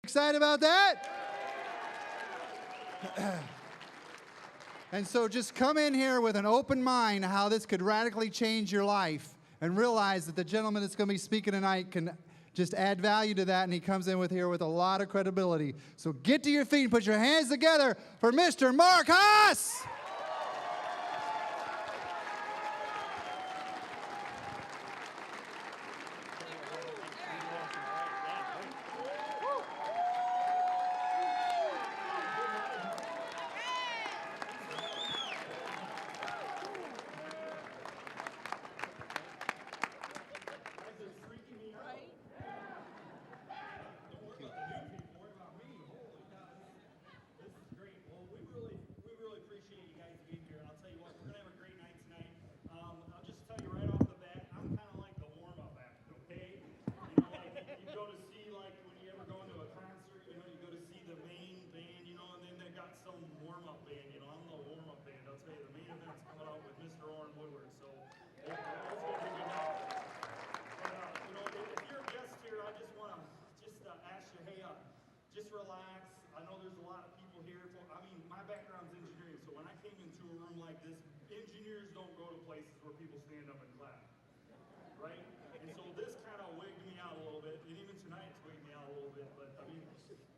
Excited about that? And so just come in here with an open mind how this could radically change your life and realize that the gentleman that's going to be speaking tonight can just add value to that, and he comes in with here with a lot of credibility. So get to your feet and put your hands together for Mr. Mark Haas. Just relax. I know there's a lot of people here. I mean, my background's engineering, so when I came into a room like this, engineers don't go to places where people stand up and clap, right? And so this kind of wigged me out a little bit, and even tonight it's wigged me out a little bit. But I mean,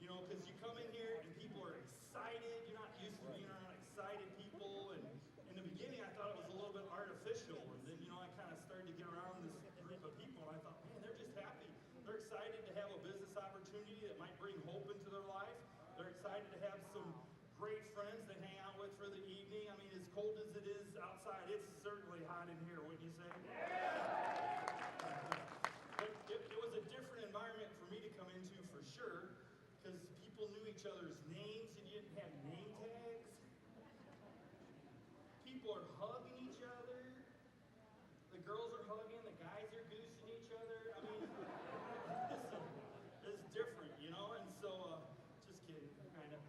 you know, because you come in here and people are excited. You're not used to being around excited people, and in the beginning I thought it was a little bit artificial, and then I kind of started to get around this group of people, and I thought, man, they're just happy. They're excited to have a business opportunity that might bring hope into their life. They're excited to have some great friends to hang out with for the evening. I mean, as cold as it is outside, it's certainly hot in here, wouldn't you say? But it was a different environment for me to come into for sure, because people knew each other's names and you didn't have name tags. People are hugging each other. The girls are hugging, the guys are goosing each other. I mean, it's different, you know, and so, just kidding, kind of,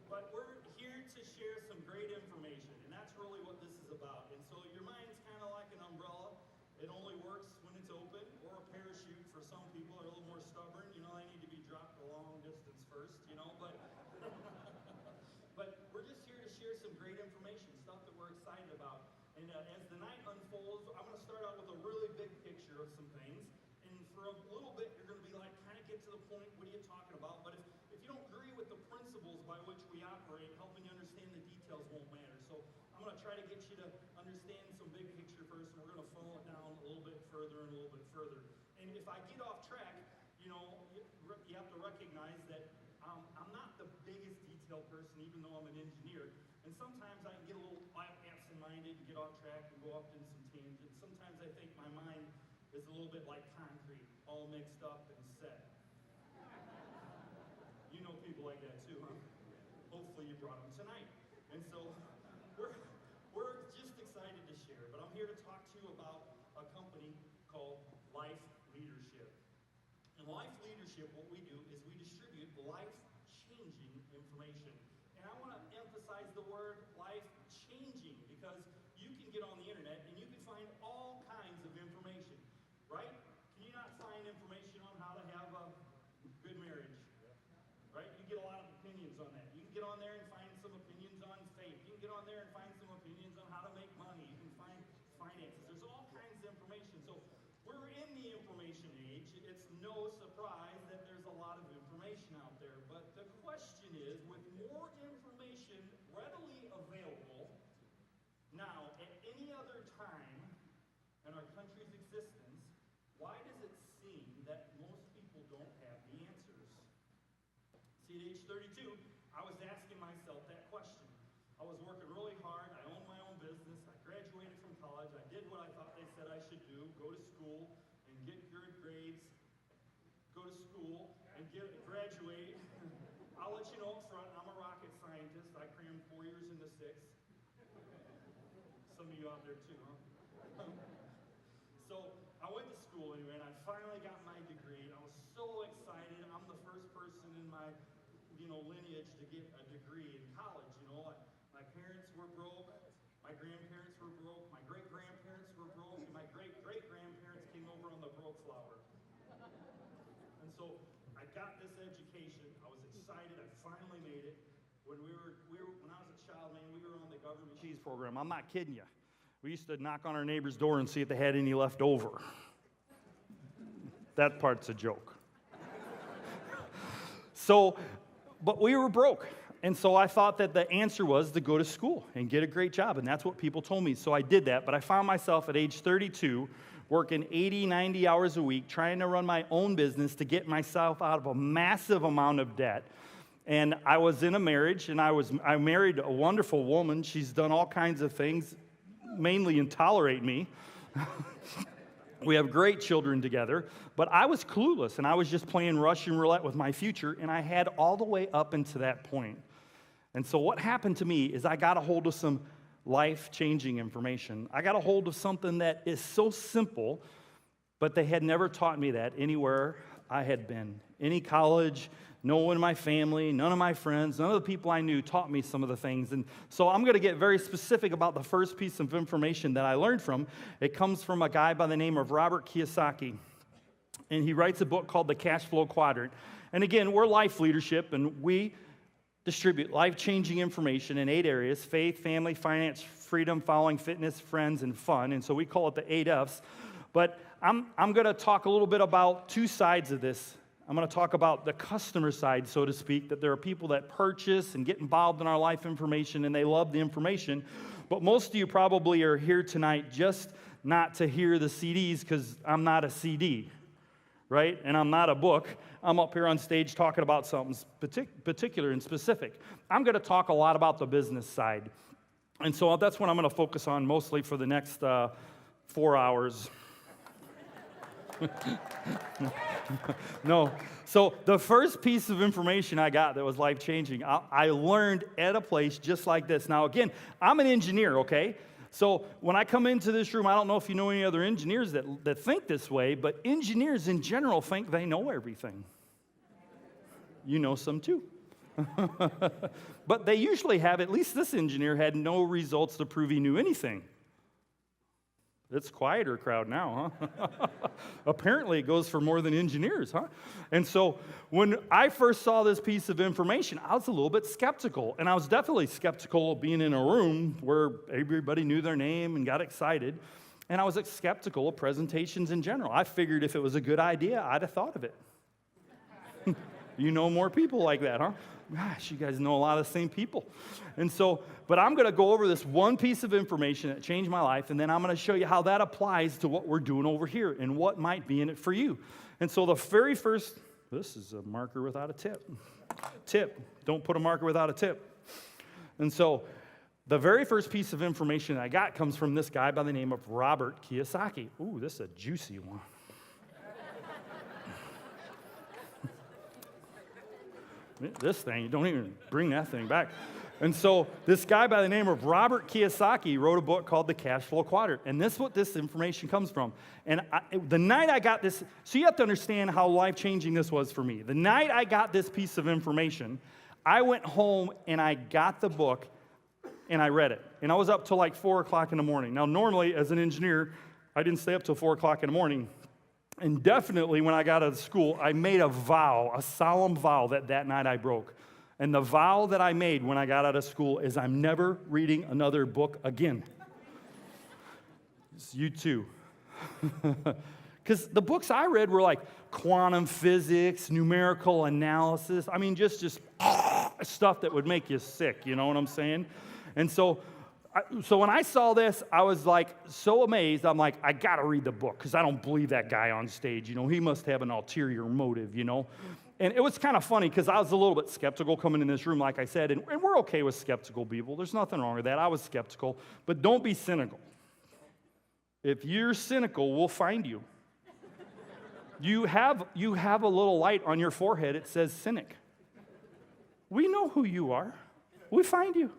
but we're here to share some great information, and that's really what this is about. And so your mind's kind of like an umbrella. It only works when it's open, or a parachute for some people are a little more stubborn. You know, they need to be dropped a long distance first, you know, but we're just here to share some great information, stuff that we're excited about. And as the night unfolds, I'm going to start out with a really big picture of some things. And for a little bit, you're going to be like, kind of get to the point, what are you talking about? But if you don't agree with the principles by which we operate, helping you understand the details won't matter. So I'm going to try to get you to understand some big picture first, and we're going to funnel it down a little bit further and a little bit further. And if I get off track, you know, you have to recognize that I'm not the biggest detail person, even though I'm an engineer. And sometimes I can get a little absent-minded and get off track and go off into some tangents. Sometimes I think my mind is a little bit like concrete, all mixed up and set. You know people like that too, huh? Hopefully you brought them tonight. And so we're just excited to share. But I'm here to talk to you about a company called Life Leadership. In Life Leadership, what we do is we distribute life-changing information. And I want to emphasize the word life-changing, because you can get on the internet and you can find all kinds of information, right? Can you not find information on how to have a good marriage, right? You get a lot of opinions on that. You can get on there and find some opinions on faith. You can get on there and find some opinions on how to make money. You can find finances. There's all kinds of information. So we're in the information age. It's no surprise that there's a lot of information out there. But the question is, with more information readily available now at any other time in our country's existence, why does it seem that most people don't have the answers? See, at age 32, I was asking myself that question. I was working really hard. I owned my own business. I graduated from college. I did what I thought they said I should do, go to school and get good grades, go to school and graduate. I'll let you know up front, I'm a rocket scientist. I crammed 4 years into 6. Some of you out there too, huh? So I went to school anyway, and I finally got my degree. I was so excited. I'm the first person in my, lineage to get a degree in college. My parents were broke. My grandparents were broke. My great-grandparents were broke. And my great-great-grandparents came over on the broke flower. And so I got this education. I was excited. I finally made it. When I was a child, man, we were on the government cheese program. I'm not kidding you. We used to knock on our neighbor's door and see if they had any left over. That part's a joke. But we were broke. And so I thought that the answer was to go to school and get a great job. And that's what people told me. So I did that. But I found myself at age 32 working 80, 90 hours a week, trying to run my own business to get myself out of a massive amount of debt. And I was in a marriage, and I married a wonderful woman. She's done all kinds of things, mainly tolerate me. We have great children together, but I was clueless, and I was just playing Russian roulette with my future, and I had all the way up into that point. And so what happened to me is I got a hold of some life-changing information. I got a hold of something that is so simple, but they had never taught me that anywhere I had been. Any college, no one in my family, none of my friends, none of the people I knew taught me some of the things. And so I'm going to get very specific about the first piece of information that I learned from. It comes from a guy by the name of Robert Kiyosaki. And he writes a book called The Cash Flow Quadrant. And again, we're life leadership, and we distribute life-changing information in 8 areas: faith, family, finance, freedom, following, fitness, friends, and fun. And so we call it the 8 F's. But I'm going to talk a little bit about 2 sides of this. I'm going to talk about the customer side, so to speak, that there are people that purchase and get involved in our life information, and they love the information. But most of you probably are here tonight just not to hear the CDs, because I'm not a CD, right? And I'm not a book. I'm up here on stage talking about something particular and specific. I'm going to talk a lot about the business side. And so that's what I'm going to focus on mostly for the next 4 hours. No. So the first piece of information I got that was life-changing, I learned at a place just like this. Now, again, I'm an engineer, okay? So when I come into this room, I don't know if you know any other engineers that think this way, but engineers in general think they know everything. You know some too. But they usually have, at least this engineer had no results to prove he knew anything. It's a quieter crowd now, huh? Apparently it goes for more than engineers, huh? And so when I first saw this piece of information, I was a little bit skeptical. And I was definitely skeptical of being in a room where everybody knew their name and got excited. And I was skeptical of presentations in general. I figured if it was a good idea, I'd have thought of it. You know more people like that, huh? Gosh, you guys know a lot of the same people. And so, but I'm going to go over this one piece of information that changed my life, and then I'm going to show you how that applies to what we're doing over here and what might be in it for you. And so the very first, this is a marker without a tip. Tip, don't put a marker without a tip. And so the very first piece of information I got comes from this guy by the name of Robert Kiyosaki. Ooh, this is a juicy one. This thing, don't even bring that thing back. And so this guy by the name of Robert Kiyosaki wrote a book called The Cash Flow Quadrant. And this is what this information comes from. And the night I got this, so you have to understand how life-changing this was for me. The night I got this piece of information, I went home and I got the book and I read it. And I was up till like 4 o'clock in the morning. Now, normally as an engineer, I didn't stay up till 4 o'clock in the morning. And definitely when I got out of school, I made a vow, a solemn vow that night I broke. And the vow that I made when I got out of school is I'm never reading another book again. It's you too. Because the books I read were like quantum physics, numerical analysis. I mean, just stuff that would make you sick, you know what I'm saying? And so when I saw this, I was like so amazed. I'm like, I got to read the book because I don't believe that guy on stage. You know, he must have an ulterior motive, you know. And it was kind of funny because I was a little bit skeptical coming in this room, like I said, and we're okay with skeptical people. There's nothing wrong with that. I was skeptical, but don't be cynical. If you're cynical, we'll find you. You have a little light on your forehead. It says cynic. We know who you are. We find you.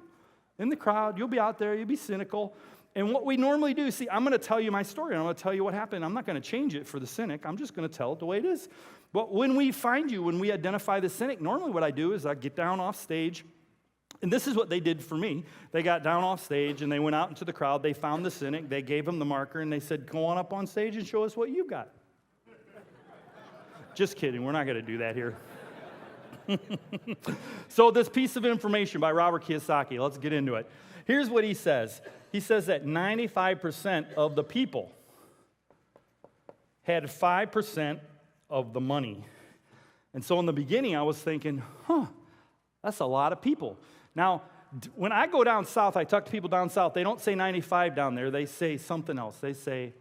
In the crowd, you'll be out there, you'll be cynical. And what we normally do, see, I'm going to tell you my story, and I'm going to tell you what happened. I'm not going to change it for the cynic. I'm just going to tell it the way it is. But when we find you, when we identify the cynic, normally what I do is I get down off stage, and this is what they did for me. They got down off stage, and they went out into the crowd. They found the cynic. They gave him the marker, and they said, go on up on stage and show us what you've got. Just kidding. We're not going to do that here. So this piece of information by Robert Kiyosaki, let's get into it. Here's what he says. He says that 95% of the people had 5% of the money. And so in the beginning, I was thinking, that's a lot of people. Now, when I go down south, I talk to people down south, they don't say 95 down there. They say something else. They say,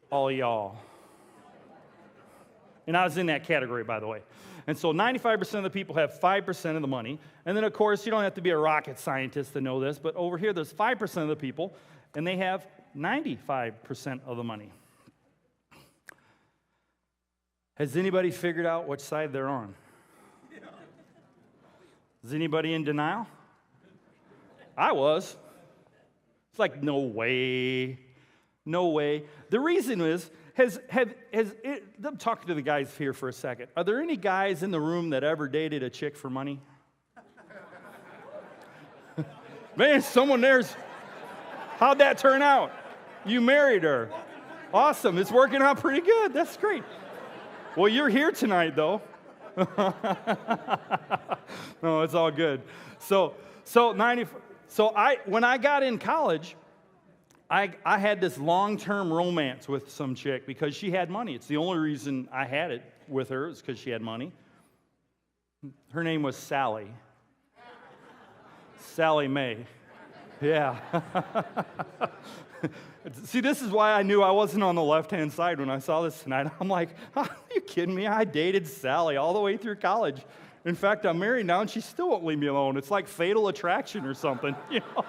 all y'all. And I was in that category, by the way. And so 95% of the people have 5% of the money. And then, of course, you don't have to be a rocket scientist to know this, but over here there's 5% of the people, and they have 95% of the money. Has anybody figured out which side they're on? Is anybody in denial? I was. It's like, no way. No way. The reason is, I'm talking to the guys here for a second. Are there any guys in the room that ever dated a chick for money? Man, someone there's. How'd that turn out? You married her. Awesome. It's working out pretty good. That's great. Well, you're here tonight, though. No, it's all good. When I got in college, I had this long-term romance with some chick because she had money. It's the only reason I had it with her is because she had money. Her name was Sally. Sally Mae. Yeah. See, this is why I knew I wasn't on the left-hand side when I saw this tonight. I'm like, are you kidding me? I dated Sally all the way through college. In fact, I'm married now, and she still won't leave me alone. It's like fatal attraction or something, you know?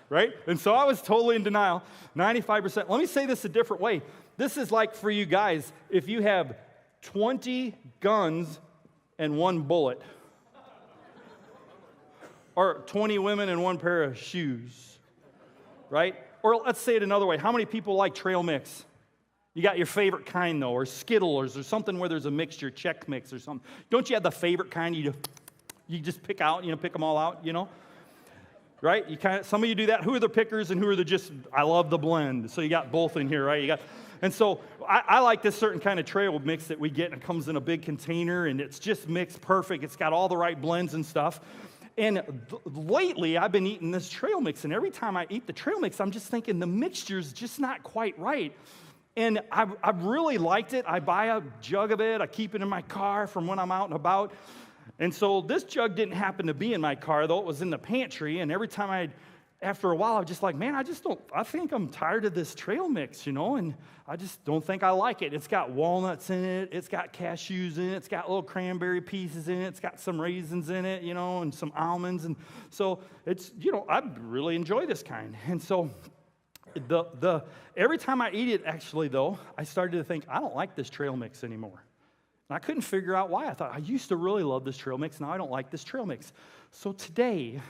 Right? And so I was totally in denial, 95%. Let me say this a different way. This is like for you guys, if you have 20 guns and 1 bullet, or 20 women and 1 pair of shoes, right? Or let's say it another way. How many people like trail mix? You got your favorite kind, though, or Skittles, or something where there's a mixture, Chex Mix or something. Don't you have the favorite kind you just pick out, pick them all out, Right? Some of you do that. Who are the pickers and who are the just, I love the blend. So you got both in here, right? And so I like this certain kind of trail mix that we get, and it comes in a big container, and it's just mixed perfect. It's got all the right blends and stuff. And lately, I've been eating this trail mix, and every time I eat the trail mix, I'm just thinking the mixture's just not quite right. And I've really liked it. I buy a jug of it. I keep it in my car from when I'm out and about. And so this jug didn't happen to be in my car, though. It was in the pantry. And every time after a while, I was just like, man, I think I'm tired of this trail mix, and I just don't think I like it. It's got walnuts in it. It's got cashews in it. It's got little cranberry pieces in it. It's got some raisins in it, and some almonds. And so it's, I really enjoy this kind. And so every time I eat it, actually, though, I started to think, I don't like this trail mix anymore. And I couldn't figure out why. I thought, I used to really love this trail mix. Now I don't like this trail mix. So today,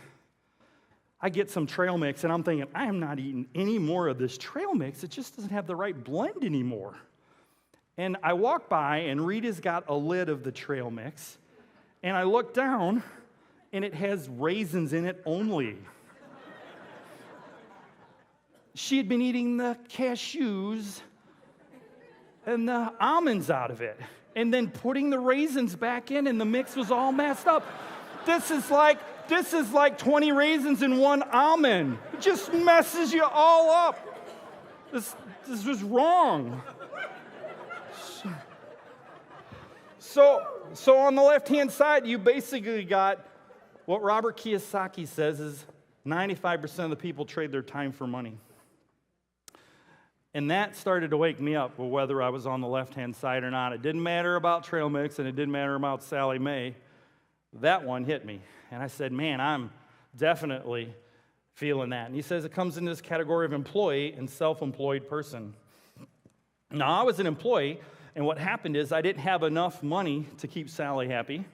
I get some trail mix, and I'm thinking, I am not eating any more of this trail mix. It just doesn't have the right blend anymore. And I walk by, and Rita's got a lid of the trail mix, and I look down, and it has raisins in it only. She had been eating the cashews and the almonds out of it, and then putting the raisins back in, and the mix was all messed up. This is like 20 raisins in 1 almond. It just messes you all up. This was wrong. So on the left-hand side, you basically got what Robert Kiyosaki says is 95% of the people trade their time for money. And that started to wake me up, whether I was on the left-hand side or not. It didn't matter about trail mix, and it didn't matter about Sally Mae. That one hit me. And I said, man, I'm definitely feeling that. And he says it comes in this category of employee and self-employed person. Now, I was an employee, and what happened is I didn't have enough money to keep Sally happy.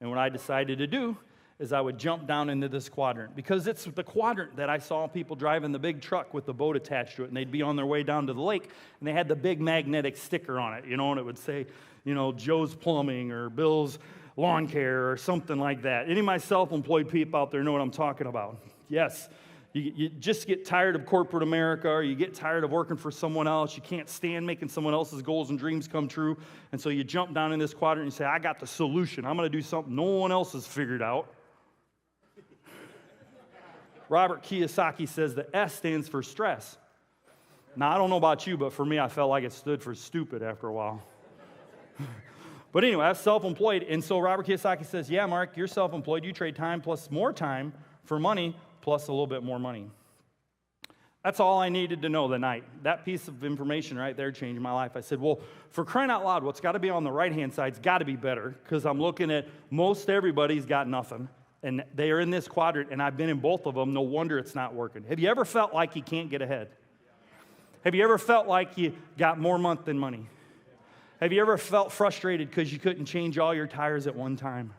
And what I decided to do is I would jump down into this quadrant, because it's the quadrant that I saw people driving the big truck with the boat attached to it, and they'd be on their way down to the lake, and they had the big magnetic sticker on it, and it would say, Joe's Plumbing or Bill's Lawn Care or something like that. Any of my self-employed people out there know what I'm talking about. Yes, You just get tired of corporate America, or you get tired of working for someone else. You can't stand making someone else's goals and dreams come true. And so you jump down in this quadrant and you say, I got the solution. I'm going to do something no one else has figured out. Robert Kiyosaki says the S stands for stress. Now, I don't know about you, but for me, I felt like it stood for stupid after a while. But anyway, I'm self-employed. And so Robert Kiyosaki says, yeah, Mark, you're self-employed. You trade time plus more time for money plus a little bit more money. That's all I needed to know that night. That piece of information right there changed my life. I said, well, for crying out loud, what's got to be on the right-hand side's got to be better, because I'm looking at most everybody's got nothing, and they are in this quadrant, and I've been in both of them. No wonder it's not working. Have you ever felt like you can't get ahead? Have you ever felt like you got more month than money? Have you ever felt frustrated because you couldn't change all your tires at one time?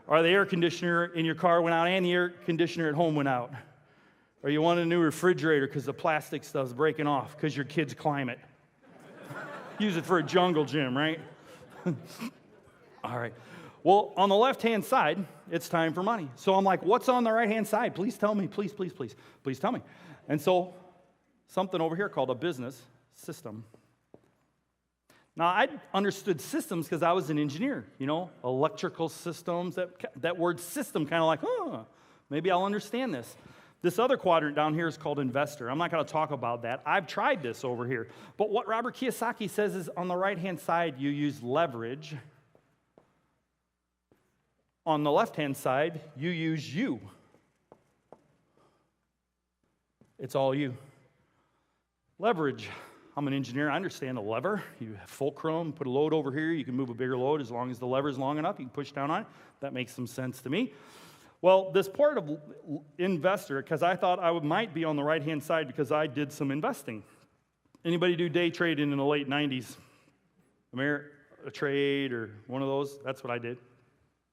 Or the air conditioner in your car went out and the air conditioner at home went out? Or you want a new refrigerator because the plastic stuff's breaking off because your kids climb it? Use it for a jungle gym, right? All right. Well, on the left-hand side, it's time for money. So I'm like, what's on the right-hand side? Please tell me. Please, please, please. Please tell me. And so something over here called a business system. Now, I understood systems because I was an engineer, electrical systems. That word system kind of like, maybe I'll understand this. This other quadrant down here is called investor. I'm not going to talk about that. I've tried this over here. But what Robert Kiyosaki says is on the right-hand side, you use leverage. On the left-hand side, you use you. It's all you. Leverage. I'm an engineer. I understand a lever. You have fulcrum, put a load over here. You can move a bigger load as long as the lever is long enough. You can push down on it. That makes some sense to me. Well, this part of investor, because I thought I might be on the right-hand side because I did some investing. Anybody do day trading in the late 90s? Ameritrade or one of those? That's what I did.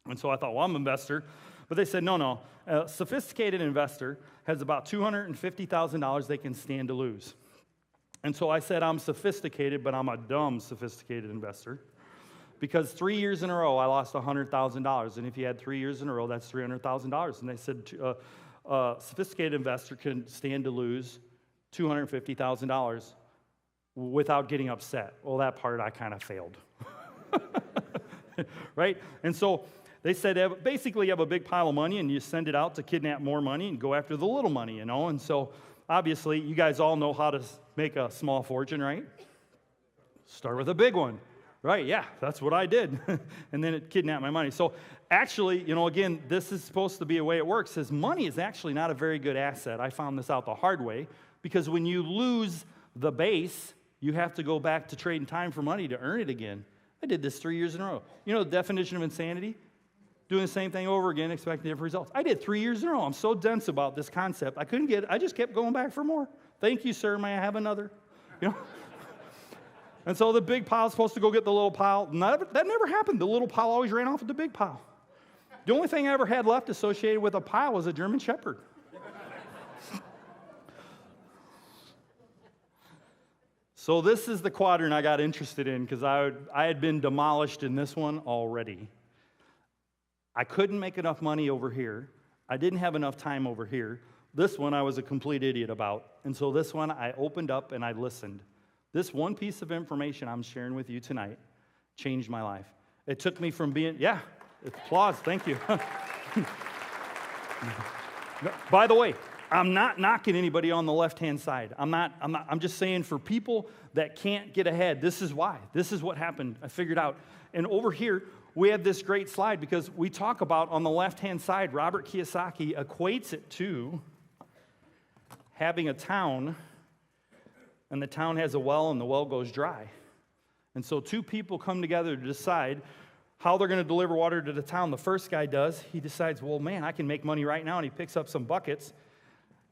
And so I thought, well, I'm an investor. But they said, no. A sophisticated investor has about $250,000 they can stand to lose. And so I said, I'm sophisticated, but I'm a dumb sophisticated investor. Because 3 years in a row, I lost $100,000. And if you had 3 years in a row, that's $300,000. And they said, a sophisticated investor can stand to lose $250,000 without getting upset. Well, that part I kind of failed. Right? And so they said, basically, you have a big pile of money, and you send it out to kidnap more money and go after the little money, And so, obviously, you guys all know how to make a small fortune, right? Start with a big one. Right, yeah, that's what I did. And then it kidnapped my money. So actually, again, this is supposed to be a way it works, is money is actually not a very good asset. I found this out the hard way, because when you lose the base, you have to go back to trading time for money to earn it again. I did this 3 years in a row. You know the definition of insanity? Doing the same thing over again, expecting different results. I did 3 years in a row. I'm so dense about this concept. I couldn't get it. I just kept going back for more. Thank you, sir. May I have another? And so the big pile is supposed to go get the little pile. That never happened. The little pile always ran off with the big pile. The only thing I ever had left associated with a pile was a German Shepherd. So this is the quadrant I got interested in because I had been demolished in this one already. I couldn't make enough money over here. I didn't have enough time over here. This one I was a complete idiot about. And so this one I opened up and I listened. This one piece of information I'm sharing with you tonight changed my life. It took me from being, applause, thank you. By the way, I'm not knocking anybody on the left-hand side. I'm just saying for people that can't get ahead, this is why. This is what happened. I figured out. And over here, we have this great slide because we talk about on the left-hand side, Robert Kiyosaki equates it to having a town, and the town has a well, and the well goes dry. And so two people come together to decide how they're going to deliver water to the town. The first guy does. He decides, well, man, I can make money right now, and he picks up some buckets,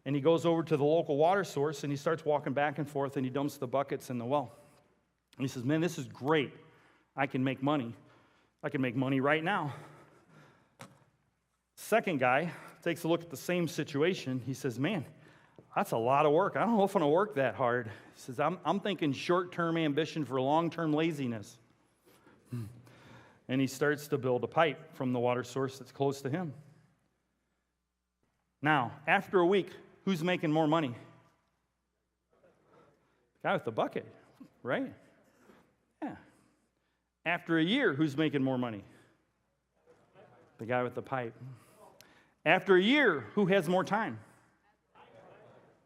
and he goes over to the local water source, and he starts walking back and forth, and he dumps the buckets in the well. And he says, man, this is great. I can make money. I can make money right now. Second guy takes a look at the same situation. He says, man, that's a lot of work. I don't know if I'm going to work that hard. He says, I'm thinking short-term ambition for long-term laziness. And he starts to build a pipe from the water source that's close to him. Now, after a week, who's making more money? The guy with the bucket, right? Yeah. After a year, who's making more money? The guy with the pipe. After a year, who has more time?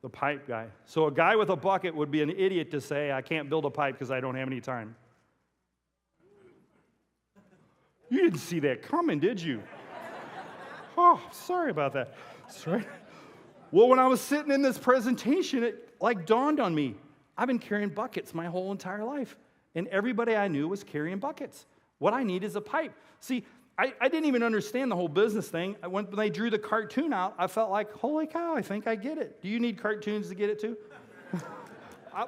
The pipe guy. So a guy with a bucket would be an idiot to say, I can't build a pipe because I don't have any time. You didn't see that coming, did you? Oh, sorry about that. Sorry. Well, when I was sitting in this presentation, it like dawned on me. I've been carrying buckets my whole entire life. And everybody I knew was carrying buckets. What I need is a pipe. See, I didn't even understand the whole business thing. When they drew the cartoon out, I felt like, holy cow, I think I get it. Do you need cartoons to get it too?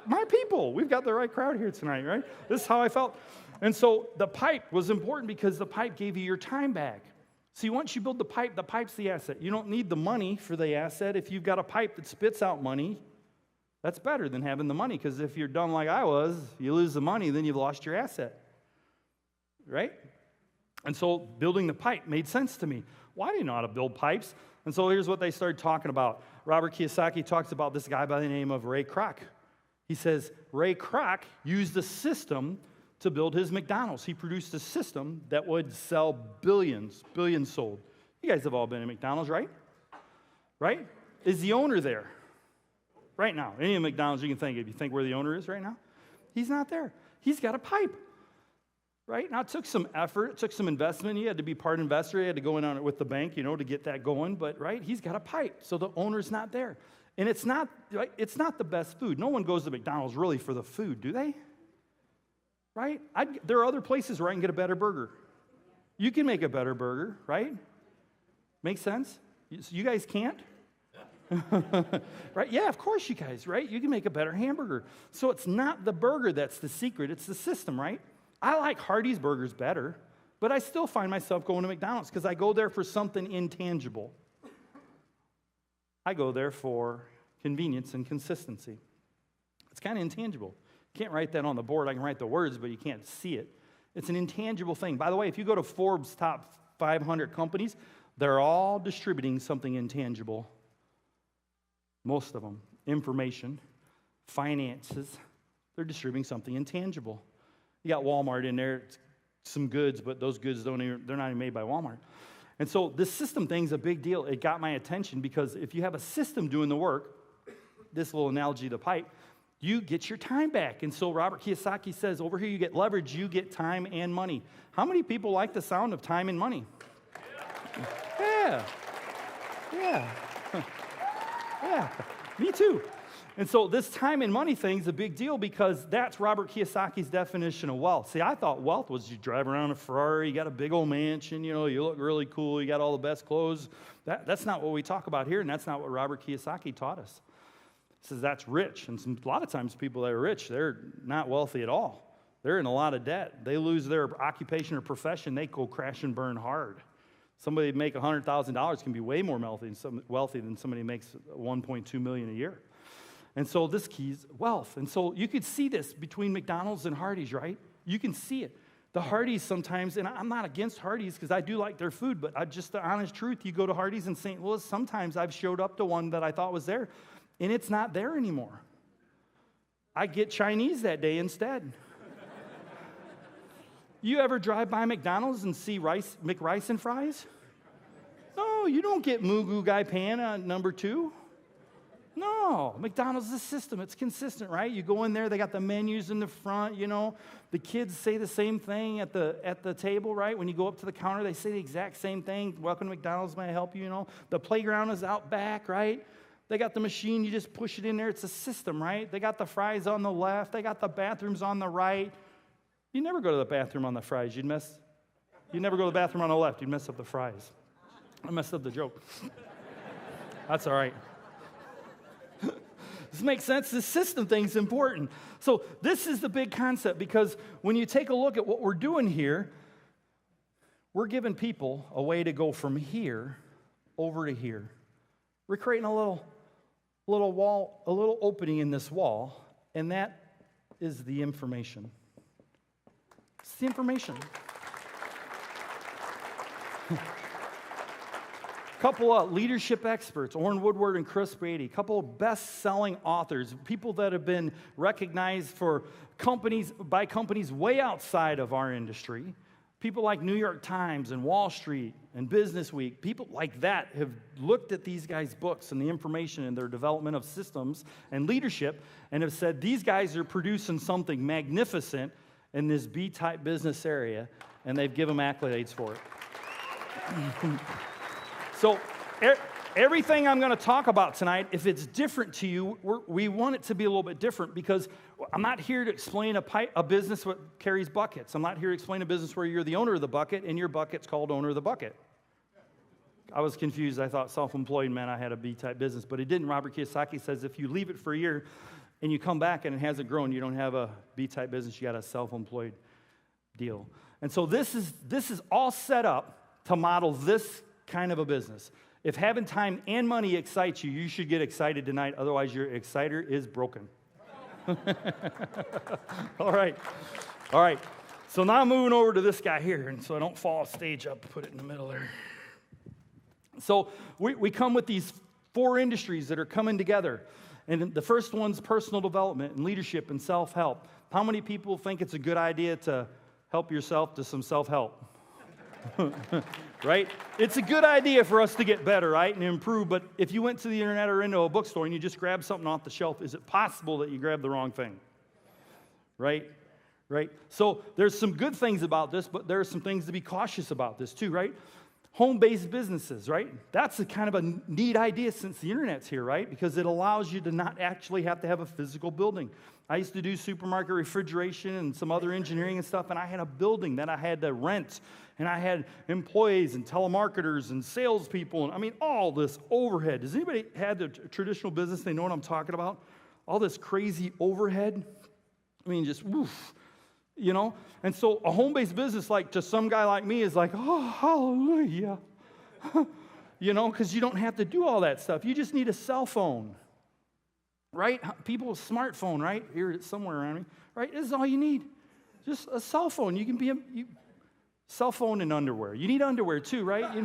My people, we've got the right crowd here tonight, right? This is how I felt. And so the pipe was important because the pipe gave you your time back. See, once you build the pipe's the asset. You don't need the money for the asset. If you've got a pipe that spits out money, that's better than having the money, because if you're done like I was, you lose the money, then you've lost your asset, right? And so building the pipe made sense to me. Well, I didn't know how to build pipes. And so here's what they started talking about. Robert Kiyosaki talks about this guy by the name of Ray Kroc. He says Ray Kroc used a system to build his McDonald's. He produced a system that would sell billions sold. You guys have all been at McDonald's, right? Right? Is the owner there? Right now. Any of McDonald's you can think of. You think where the owner is right now? He's not there. He's got a pipe. Right? Now, it took some effort. It took some investment. He had to be part investor. He had to go in on it with the bank, to get that going. But, right, he's got a pipe. So the owner's not there. And it's not the best food. No one goes to McDonald's really for the food, do they? Right? There are other places where I can get a better burger. You can make a better burger, right? Make sense? You guys can't? Right? Yeah, of course you guys, right? You can make a better hamburger. So it's not the burger that's the secret. It's the system, right? I like Hardee's burgers better, but I still find myself going to McDonald's because I go there for something intangible. I go there for convenience and consistency. It's kind of intangible. You can't write that on the board. I can write the words, but you can't see it. It's an intangible thing. By the way, if you go to Forbes' top 500 companies, they're all distributing something intangible. Most of them. Information, finances, they're distributing something intangible. You got Walmart in there, some goods, but those goods they're not even made by Walmart. And so this system thing's a big deal. It got my attention because if you have a system doing the work, this little analogy to pipe, you get your time back. And so Robert Kiyosaki says, over here you get leverage, you get time and money. How many people like the sound of time and money? Yeah. Yeah, me too. And so this time and money thing is a big deal because that's Robert Kiyosaki's definition of wealth. See, I thought wealth was you drive around a Ferrari, you got a big old mansion, you look really cool, you got all the best clothes. That's not what we talk about here, and that's not what Robert Kiyosaki taught us. He says that's rich, and a lot of times people that are rich, they're not wealthy at all. They're in a lot of debt. They lose their occupation or profession, they go crash and burn hard. Somebody that make $100,000 can be way more wealthy than somebody who makes $1.2 million a year. And so this key's wealth. And so you could see this between McDonald's and Hardee's, right? You can see it. The Hardee's sometimes, and I'm not against Hardee's because I do like their food, but just the honest truth, you go to Hardee's in St. Louis, sometimes I've showed up to one that I thought was there, and it's not there anymore. I get Chinese that day instead. You ever drive by McDonald's and see McRice and fries? No, you don't get Mugu Gai Pan number 2. No, McDonald's is a system. It's consistent, right? You go in there, they got the menus in the front, The kids say the same thing at the table, right? When you go up to the counter, they say the exact same thing. Welcome to McDonald's, may I help you, The playground is out back, right? They got the machine, you just push it in there. It's a system, right? They got the fries on the left. They got the bathrooms on the right. You never go to the bathroom on the fries. You never go to the bathroom on the left. You'd mess up the fries. I messed up the joke. That's all right. This makes sense. This system thing's important. So this is the big concept because when you take a look at what we're doing here, we're giving people a way to go from here over to here. We're creating a little wall, a little opening in this wall, and that is the information. It's the information. A couple of leadership experts, Orrin Woodward and Chris Beatty, a couple of best-selling authors, people that have been recognized for by companies way outside of our industry. People like New York Times and Wall Street and Business Week, people like that have looked at these guys' books and the information and their development of systems and leadership and have said, these guys are producing something magnificent in this B-type business area, and they've given them accolades for it. So everything I'm going to talk about tonight, if it's different to you, we want it to be a little bit different, because I'm not here to explain a business that carries buckets. I'm not here to explain a business where you're the owner of the bucket and your bucket's called owner of the bucket. I was confused. I thought self-employed meant I had a B-type business, but it didn't. Robert Kiyosaki says if you leave it for a year and you come back and it hasn't grown, you don't have a B-type business. You got a self-employed deal. And so this is all set up to model this kind of a business. If having time and money excites you, you should get excited tonight. Otherwise, your exciter is broken. All right. So now I'm moving over to this guy here, and so I don't fall off stage up, put it in the middle there. So we come with these 4 industries that are coming together. And the first one's personal development and leadership and self-help. How many people think it's a good idea to help yourself to some self-help? Right? It's a good idea for us to get better, right, and improve, but if you went to the internet or into a bookstore and you just grabbed something off the shelf, is it possible that you grabbed the wrong thing? Right? So there's some good things about this, but there are some things to be cautious about this too, right? Home-based businesses, right? That's a kind of a neat idea since the internet's here, right? Because it allows you to not actually have to have a physical building. I used to do supermarket refrigeration and some other engineering and stuff, and I had a building that I had to rent, and I had employees and telemarketers and salespeople, and I mean, all this overhead. Does anybody have a traditional business? They know what I'm talking about? All this crazy overhead. I mean, just woof, you know? And so a home-based business, like to some guy like me, is like, oh, hallelujah. You know, because you don't have to do all that stuff. You just need a cell phone. Right? People with a smartphone, right? Here, it's somewhere around me. Right? This is all you need. Just a cell phone. You can be cell phone and underwear. You need underwear too, right?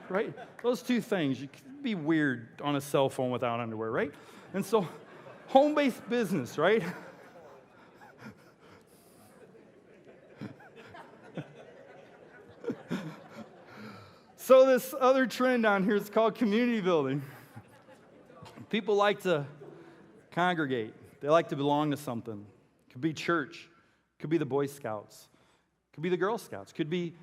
Right? Those 2 things. You can be weird on a cell phone without underwear, right? And so, home-based business, right? So this other trend on here is called community building. People like to congregate. They like to belong to something. It could be church. It could be the Boy Scouts. It could be the Girl Scouts. It could be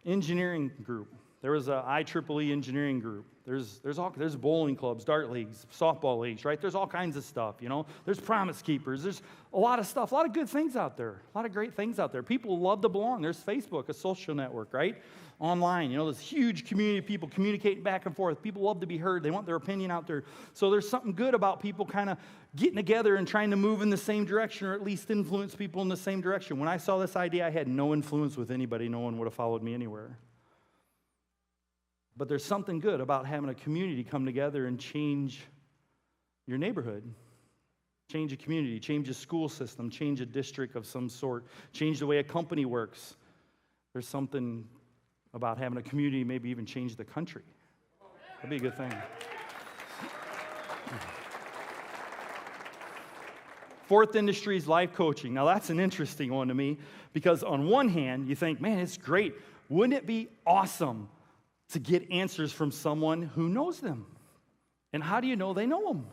engineering group. There was a IEEE engineering group. There's bowling clubs, dart leagues, softball leagues, right? There's all kinds of stuff, you know. There's Promise Keepers. There's a lot of stuff, a lot of good things out there, a lot of great things out there. People love to belong. There's Facebook, a social network, right? Online, you know, this huge community of people communicating back and forth. People love to be heard. They want their opinion out there. So there's something good about people kind of getting together and trying to move in the same direction, or at least influence people in the same direction. When I saw this idea, I had no influence with anybody. No one would have followed me anywhere. But there's something good about having a community come together and change your neighborhood, change a community, change a school system, change a district of some sort, change the way a company works. There's something about having a community, maybe even change the country. That'd be a good thing. 4th industry is life coaching. Now, that's an interesting one to me, because on one hand, you think, man, it's great. Wouldn't it be awesome to get answers from someone who knows them? And how do you know they know them?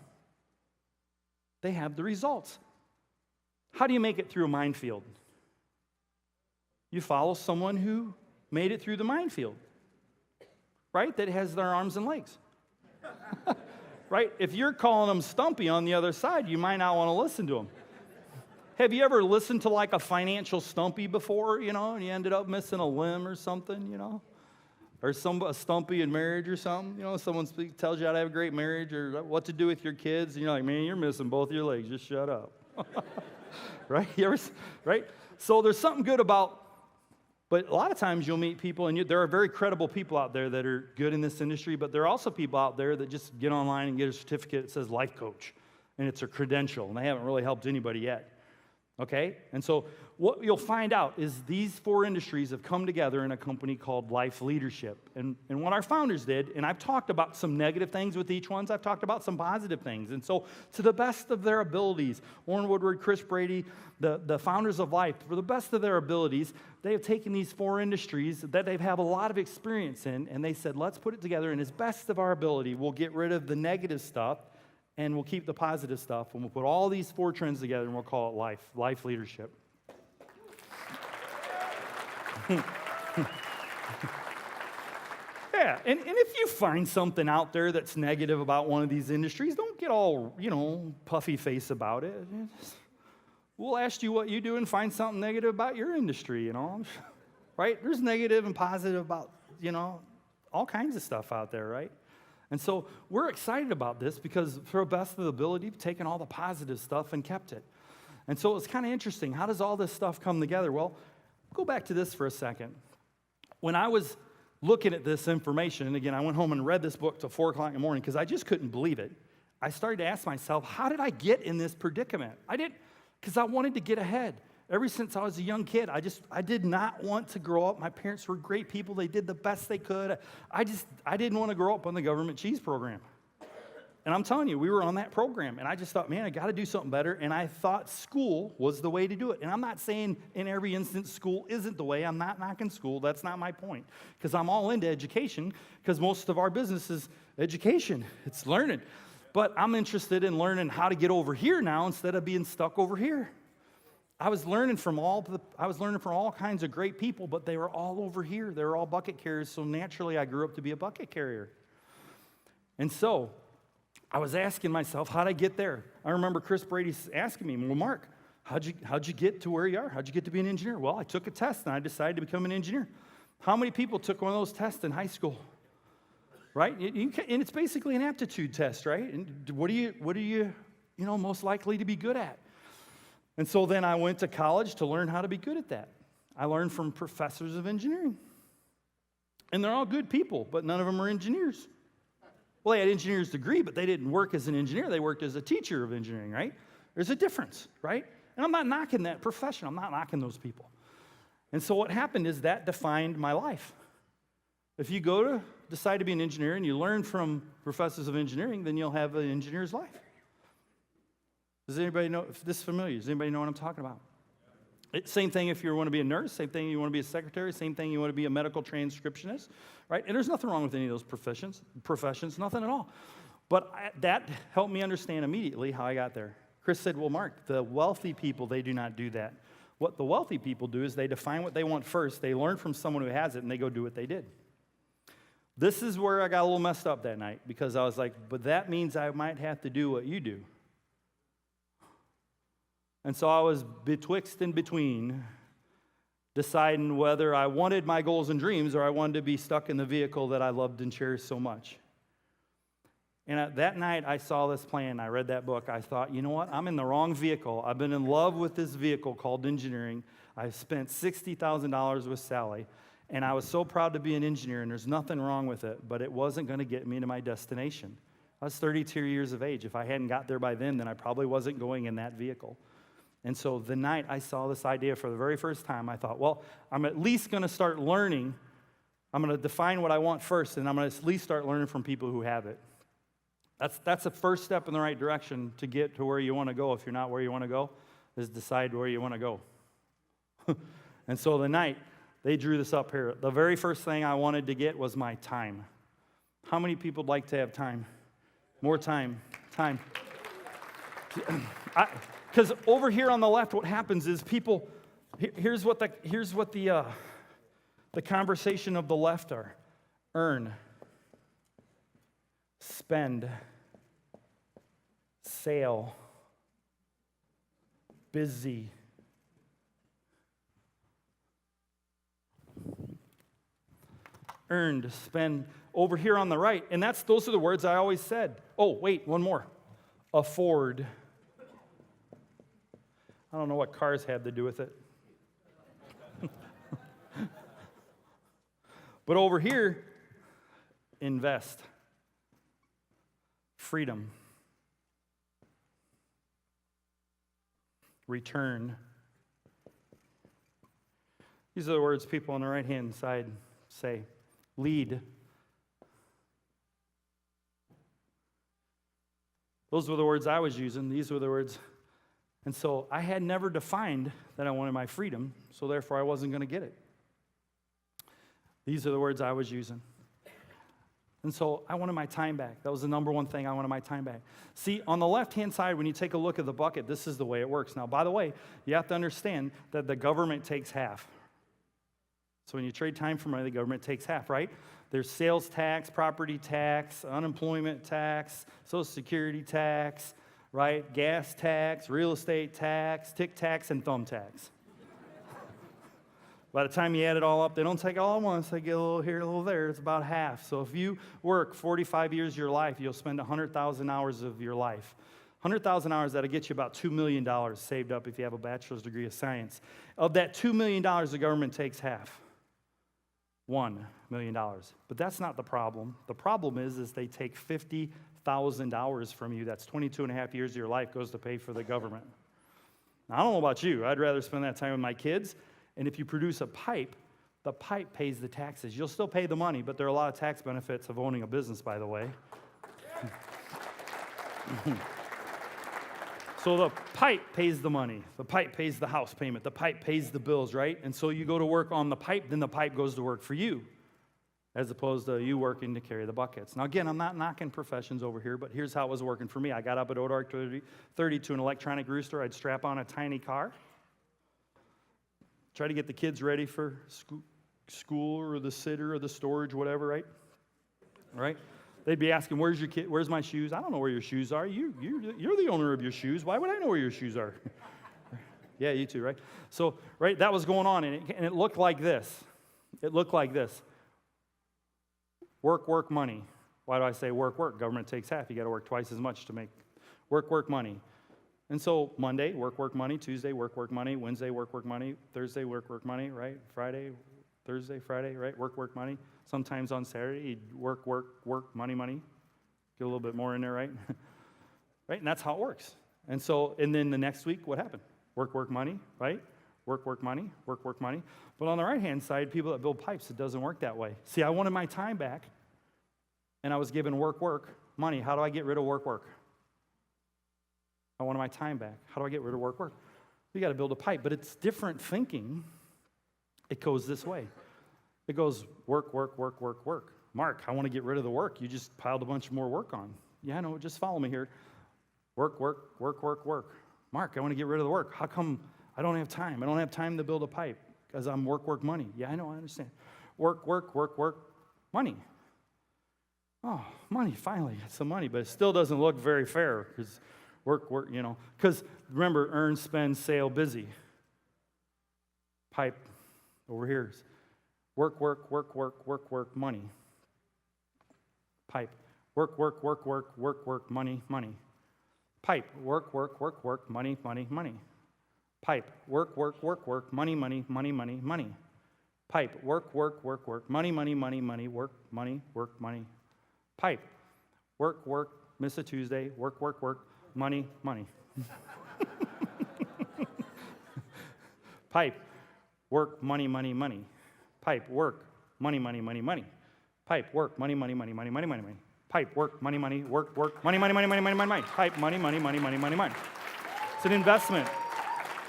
They have the results. How do you make it through a minefield? You follow someone who made it through the minefield, right? That has their arms and legs. Right? If you're calling them Stumpy on the other side, you might not want to listen to them. Have you ever listened to like a financial Stumpy before, you know, and you ended up missing a limb or something, you know? Or a Stumpy in marriage or something, you know, someone tells you how to have a great marriage or what to do with your kids, and you're like, man, you're missing both your legs, just shut up. Right? Right? So there's something good about, but a lot of times you'll meet people, and there are very credible people out there that are good in this industry, but there are also people out there that just get online and get a certificate that says life coach, and it's a credential, and they haven't really helped anybody yet. Okay? And so what you'll find out is these 4 industries have come together in a company called Life Leadership. And what our founders did, and I've talked about some negative things with each one, I've talked about some positive things. And so to the best of their abilities, Warren Woodward, Chris Brady, the founders of Life, for the best of their abilities, they have taken these 4 industries that they have a lot of experience in, and they said, let's put it together, and as best of our ability, we'll get rid of the negative stuff, and we'll keep the positive stuff, and we'll put all these 4 trends together, and we'll call it Life Leadership. Yeah, and if you find something out there that's negative about one of these industries, don't get all, puffy face about it. We'll ask you what you do and find something negative about your industry, right? There's negative and positive about, all kinds of stuff out there, right? And so we're excited about this because for the best of the ability, we've taken all the positive stuff and kept it. And so it's kind of interesting. How does all this stuff come together? Well, go back to this for a second. When I was looking at this information, and again, I went home and read this book till 4 o'clock in the morning because I just couldn't believe it. I started to ask myself, how did I get in this predicament? Because I wanted to get ahead. Ever since I was a young kid, I did not want to grow up. My parents were great people. They did the best they could. I didn't want to grow up on the government cheese program. And I'm telling you, we were on that program, and I just thought, man, I got to do something better, and I thought school was the way to do it. And I'm not saying in every instance school isn't the way. I'm not knocking school. That's not my point, because I'm all into education, because most of our business is education. It's learning. But I'm interested in learning how to get over here now instead of being stuck over here. I was learning from all kinds of great people, but they were all over here. They were all bucket carriers, so naturally I grew up to be a bucket carrier. And so I was asking myself, how'd I get there? I remember Chris Brady asking me, well, Mark, how'd you get to where you are? How'd you get to be an engineer? Well, I took a test, and I decided to become an engineer. How many people took one of those tests in high school? Right? And it's basically an aptitude test, right? And what are you most likely to be good at? And so then I went to college to learn how to be good at that. I learned from professors of engineering. And they're all good people, but none of them are engineers. Well, they had engineer's degree, but they didn't work as an engineer. They worked as a teacher of engineering, right? There's a difference, right? And I'm not knocking that profession. I'm not knocking those people. And so what happened is that defined my life. If you go to decide to be an engineer and you learn from professors of engineering, then you'll have an engineer's life. Does anybody know, if this is familiar, does anybody know what I'm talking about? Same thing if you want to be a nurse, same thing you want to be a secretary, same thing you want to be a medical transcriptionist, right? And there's nothing wrong with any of those professions, nothing at all. But that helped me understand immediately how I got there. Chris said, well, Mark, the wealthy people, they do not do that. What the wealthy people do is they define what they want first, they learn from someone who has it, and they go do what they did. This is where I got a little messed up that night, because I was like, but that means I might have to do what you do. And so I was betwixt and between, deciding whether I wanted my goals and dreams or I wanted to be stuck in the vehicle that I loved and cherished so much. And that night I saw this plan. I read that book. I thought, you know what? I'm in the wrong vehicle. I've been in love with this vehicle called engineering. I spent $60,000 with Sally, and I was so proud to be an engineer, and there's nothing wrong with it, but it wasn't going to get me to my destination. I was 32 years of age. If I hadn't got there by then I probably wasn't going in that vehicle. And so the night I saw this idea for the very first time, I thought, well, I'm at least going to start learning. I'm going to define what I want first, and I'm going to at least start learning from people who have it. That's the first step in the right direction to get to where you want to go. If you're not where you want to go, is decide where you want to go. And so the night they drew this up here, the very first thing I wanted to get was my time. How many people would like to have time? More time. Time. Because over here on the left, what happens is people, here's what the conversation of the left are. Earn, spend, sail, busy. Earned, spend, over here on the right, and those are the words I always said. Oh, wait, one more. Afford. I don't know what cars had to do with it. But over here, invest. Freedom. Return. These are the words people on the right-hand side say. Lead. Those were the words I was using. These were the words. And so I had never defined that I wanted my freedom, so therefore I wasn't going to get it. These are the words I was using. And so I wanted my time back. That was the number one thing. I wanted my time back. See, on the left-hand side, when you take a look at the bucket, this is the way it works. Now, by the way, you have to understand that the government takes half. So when you trade time for money, the government takes half, right? There's sales tax, property tax, unemployment tax, Social Security tax, right? Gas tax, real estate tax, tick tax, and thumb tax. By the time you add it all up, they don't take it all at once. They get a little here, a little there. It's about half. So if you work 45 years of your life, you'll spend 100,000 hours of your life. 100,000 hours, that'll get you about $2 million saved up if you have a bachelor's degree of science. Of that $2 million, the government takes half. $1 million. But that's not the problem. The problem is they take 50,000 hours from you. That's 22 and a half years of your life goes to pay for the government. Now, I don't know about you. I'd rather spend that time with my kids. And if you produce a pipe, the pipe pays the taxes. You'll still pay the money, but there are a lot of tax benefits of owning a business, by the way. So the pipe pays the money. The pipe pays the house payment. The pipe pays the bills, right? And so you go to work on the pipe, then the pipe goes to work for you, as opposed to you working to carry the buckets. Now, again, I'm not knocking professions over here, but here's how it was working for me. I got up at Odark 30 to an electronic rooster. I'd strap on a tiny car, try to get the kids ready for school or the sitter or the storage, whatever, right? Right? They'd be asking, "Where's your kid? Where's my shoes?" "I don't know where your shoes are. You're the owner of your shoes. Why would I know where your shoes are?" Yeah, you too, right? So, right, that was going on, and it looked like this. It looked like this. Work, work, money. Why do I say work, work? Government takes half. You got to work twice as much to make work, work, money. And so Monday, work, work, money. Tuesday, work, work, money. Wednesday, work, work, money. Thursday, work, work, money, right? Friday, Thursday, Friday, right? Work, work, money. Sometimes on Saturday, you'd work, work, work, money, money. Get a little bit more in there, right? Right? And that's how it works. And so, and then the next week, what happened? Work, work, money, right? Work, work, money, work, work, money. But on the right-hand side, people that build pipes, it doesn't work that way. See, I wanted my time back, and I was given work, work, money. How do I get rid of work, work? I wanted my time back. How do I get rid of work, work? You got to build a pipe, but it's different thinking. It goes this way. It goes work, work, work, work, work. Mark, I want to get rid of the work. You just piled a bunch more work on. Yeah, no, just follow me here. Work, work, work, work, work. Mark, I want to get rid of the work. How come I don't have time? I don't have time to build a pipe because I'm work, work, money. Yeah, I know, I understand. Work, work, work, work, money. Oh, money, finally, got some money, but it still doesn't look very fair because work, work, you know. Because remember, earn, spend, sale, busy. Pipe over here is work, work, work, work, work, work, money. Pipe. Work, work, work, work, work, work, money, money. Pipe. Work, work, work, work, money, money, money. Pipe. Work, work, work, work, money, money, money, money, money. Pipe. Work, work, work, work, money, money, money, money, work, money, work, money. Pipe. Work, work, miss a Tuesday, work, work, work, money, money. Pipe. Work, money, money, money. Pipe, work, money, money, money, money. Pipe, work, money, money, money, money, money, money, money. Pipe, work, money, money, work, work, money, money, money, money, money, money, money. Pipe, money, money, money, money, money, money. It's an investment.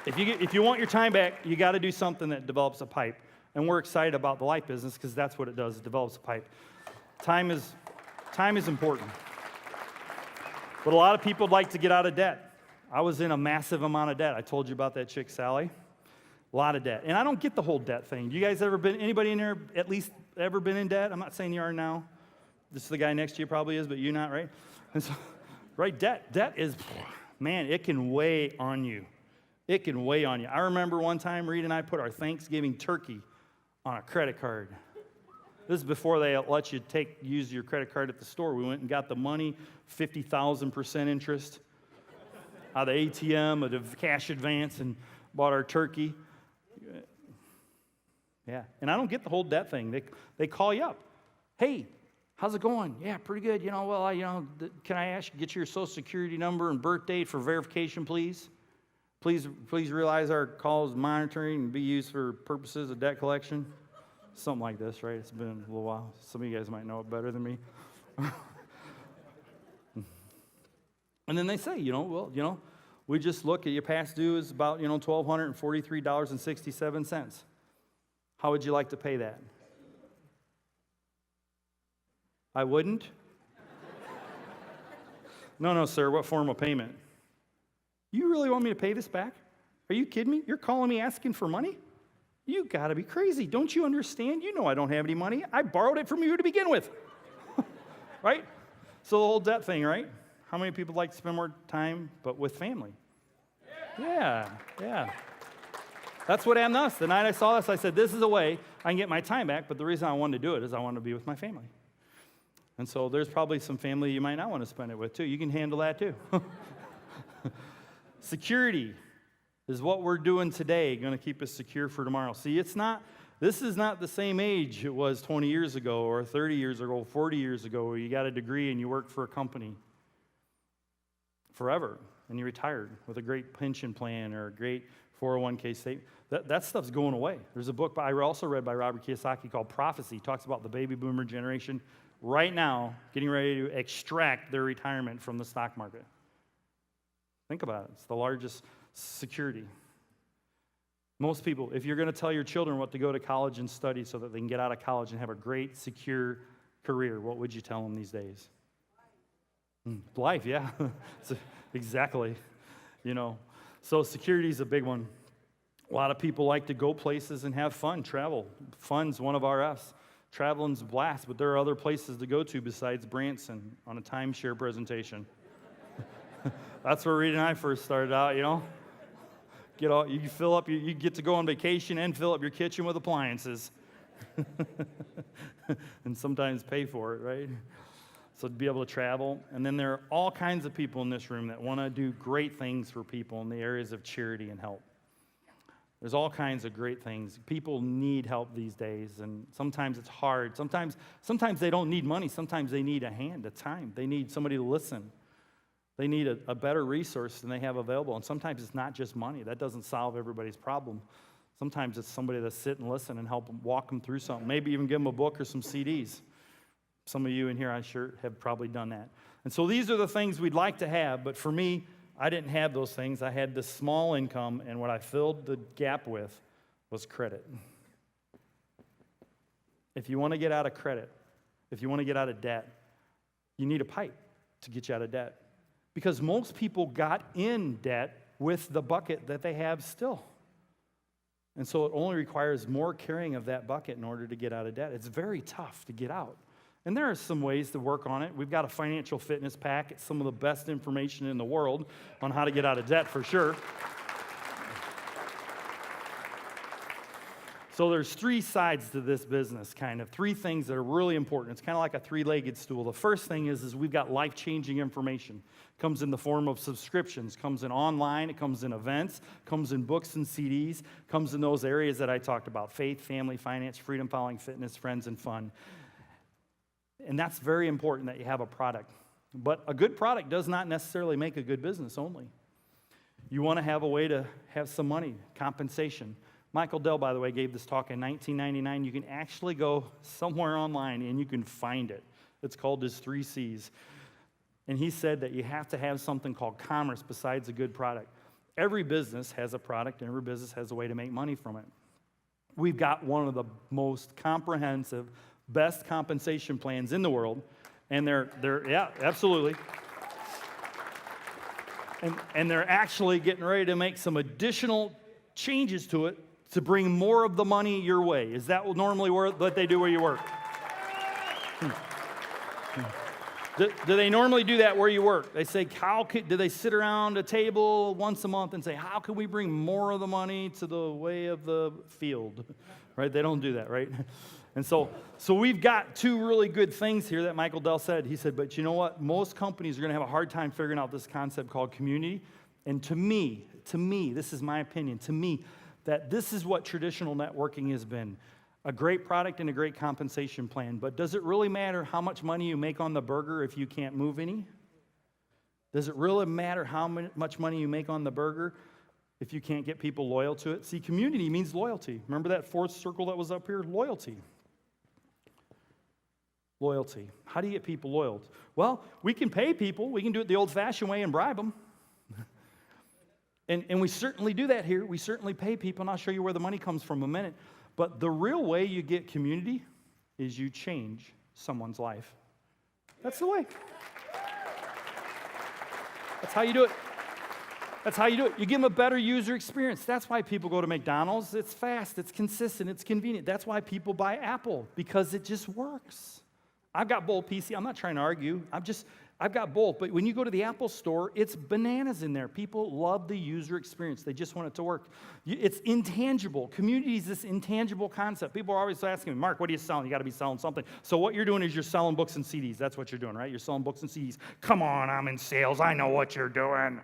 If you want your time back, you got to do something that develops a pipe. And we're excited about the light business because that's what it does. It develops a pipe. Time is important. But a lot of people would like to get out of debt. I was in a massive amount of debt. I told you about that chick, Sally. A lot of debt. And I don't get the whole debt thing. You guys anybody in there at least ever been in debt? I'm not saying you are now. This is the guy next to you probably is, but you not, right? And so, right, debt is, man, it can weigh on you. It can weigh on you. I remember one time Reed and I put our Thanksgiving turkey on a credit card. This is before they let you use your credit card at the store. We went and got the money, 50,000% interest out of the ATM, of the cash advance, and bought our turkey. Yeah, and I don't get the whole debt thing. They call you up. Hey, how's it going? Yeah, pretty good. Can I get your Social Security number and birth date for verification, please? Please realize our call is monitoring and be used for purposes of debt collection. Something like this, right? It's been a little while. Some of you guys might know it better than me. And then they say, we just look at your past due is about, $1,243.67. How would you like to pay that? I wouldn't? No, sir. What form of payment? You really want me to pay this back? Are you kidding me? You're calling me asking for money? You got to be crazy. Don't you understand? You know I don't have any money. I borrowed it from you to begin with. Right? So the whole debt thing, right? How many people like to spend more time but with family? Yeah. That's what happened to us. The night I saw this, I said, this is a way I can get my time back, but the reason I wanted to do it is I wanted to be with my family. And so there's probably some family you might not want to spend it with, too. You can handle that, too. Security is what we're doing today going to keep us secure for tomorrow. See, this is not the same age it was 20 years ago or 30 years ago, 40 years ago, where you got a degree and you worked for a company forever and you retired with a great pension plan or a great 401k statement. That stuff's going away. There's a book I also read by Robert Kiyosaki called Prophecy. It talks about the baby boomer generation right now getting ready to extract their retirement from the stock market. Think about it. It's the largest security. Most people, if you're going to tell your children what to go to college and study so that they can get out of college and have a great, secure career, what would you tell them these days? Life, yeah. Exactly. So security is a big one. A lot of people like to go places and have fun, travel. Fun's one of our F's. Traveling's a blast, but there are other places to go to besides Branson on a timeshare presentation. That's where Reed and I first started out, you fill up, you get to go on vacation and fill up your kitchen with appliances. And sometimes pay for it, right? So to be able to travel. And then there are all kinds of people in this room that want to do great things for people in the areas of charity and help. There's all kinds of great things. People need help these days, and sometimes it's hard. Sometimes they don't need money. Sometimes they need a hand, a time. They need somebody to listen. They need a better resource than they have available. And sometimes it's not just money. That doesn't solve everybody's problem. Sometimes it's somebody to sit and listen and help them, walk them through something. Maybe even give them a book or some CDs. Some of you in here, I'm sure, have probably done that. And so these are the things we'd like to have, but for me, I didn't have those things. I had this small income, and what I filled the gap with was credit. If you want to get out of credit, if you want to get out of debt, you need a pipe to get you out of debt. Because most people got in debt with the bucket that they have still. And so it only requires more carrying of that bucket in order to get out of debt. It's very tough to get out. And there are some ways to work on it. We've got a financial fitness pack. It's some of the best information in the world on how to get out of debt for sure. So there's three sides to this business, kind of. Three things that are really important. It's kind of like a three-legged stool. The first thing is we've got life-changing information. It comes in the form of subscriptions. It comes in online. It comes in events. It comes in books and CDs. It comes in those areas that I talked about: faith, family, finance, freedom, following, fitness, friends, and fun. And that's very important that you have a product. But a good product does not necessarily make a good business only. You want to have a way to have some money, compensation. Michael Dell, by the way, gave this talk in 1999. You can actually go somewhere online and you can find it. It's called his 3 C's. And he said that you have to have something called commerce besides a good product. Every business has a product, and every business has a way to make money from it. We've got one of the most comprehensive, best compensation plans in the world, and they're yeah, absolutely. And they're actually getting ready to make some additional changes to it to bring more of the money your way. Is that normally what they do where you work? Do they normally do that where you work? They say, do they sit around a table once a month and say, how can we bring more of the money to the way of the field? Right? They don't do that, right? And so we've got 2 really good things here that Michael Dell said. He said, but you know what? Most companies are going to have a hard time figuring out this concept called community. And to me, this is my opinion, to me, that this is what traditional networking has been. A great product and a great compensation plan. But does it really matter how much money you make on the burger if you can't move any? Does it really matter how much money you make on the burger if you can't get people loyal to it. See, community means loyalty. Remember that fourth circle that was up here? Loyalty. Loyalty. How do you get people loyal? Well, we can pay people. We can do it the old-fashioned way and bribe them. And we certainly do that here. We certainly pay people, and I'll show you where the money comes from in a minute. But the real way you get community is you change someone's life. That's the way. That's how you do it. That's how you do it. You give them a better user experience. That's why people go to McDonald's. It's fast, it's consistent, it's convenient. That's why people buy Apple, because it just works. I've got both PC. I'm not trying to argue. I've got both. But when you go to the Apple store, it's bananas in there. People love the user experience. They just want it to work. It's intangible. Community is this intangible concept. People are always asking me, Mark, what are you selling? You got to be selling something. So what you're doing is you're selling books and CDs. That's what you're doing, right? You're selling books and CDs. Come on, I'm in sales. I know what you're doing.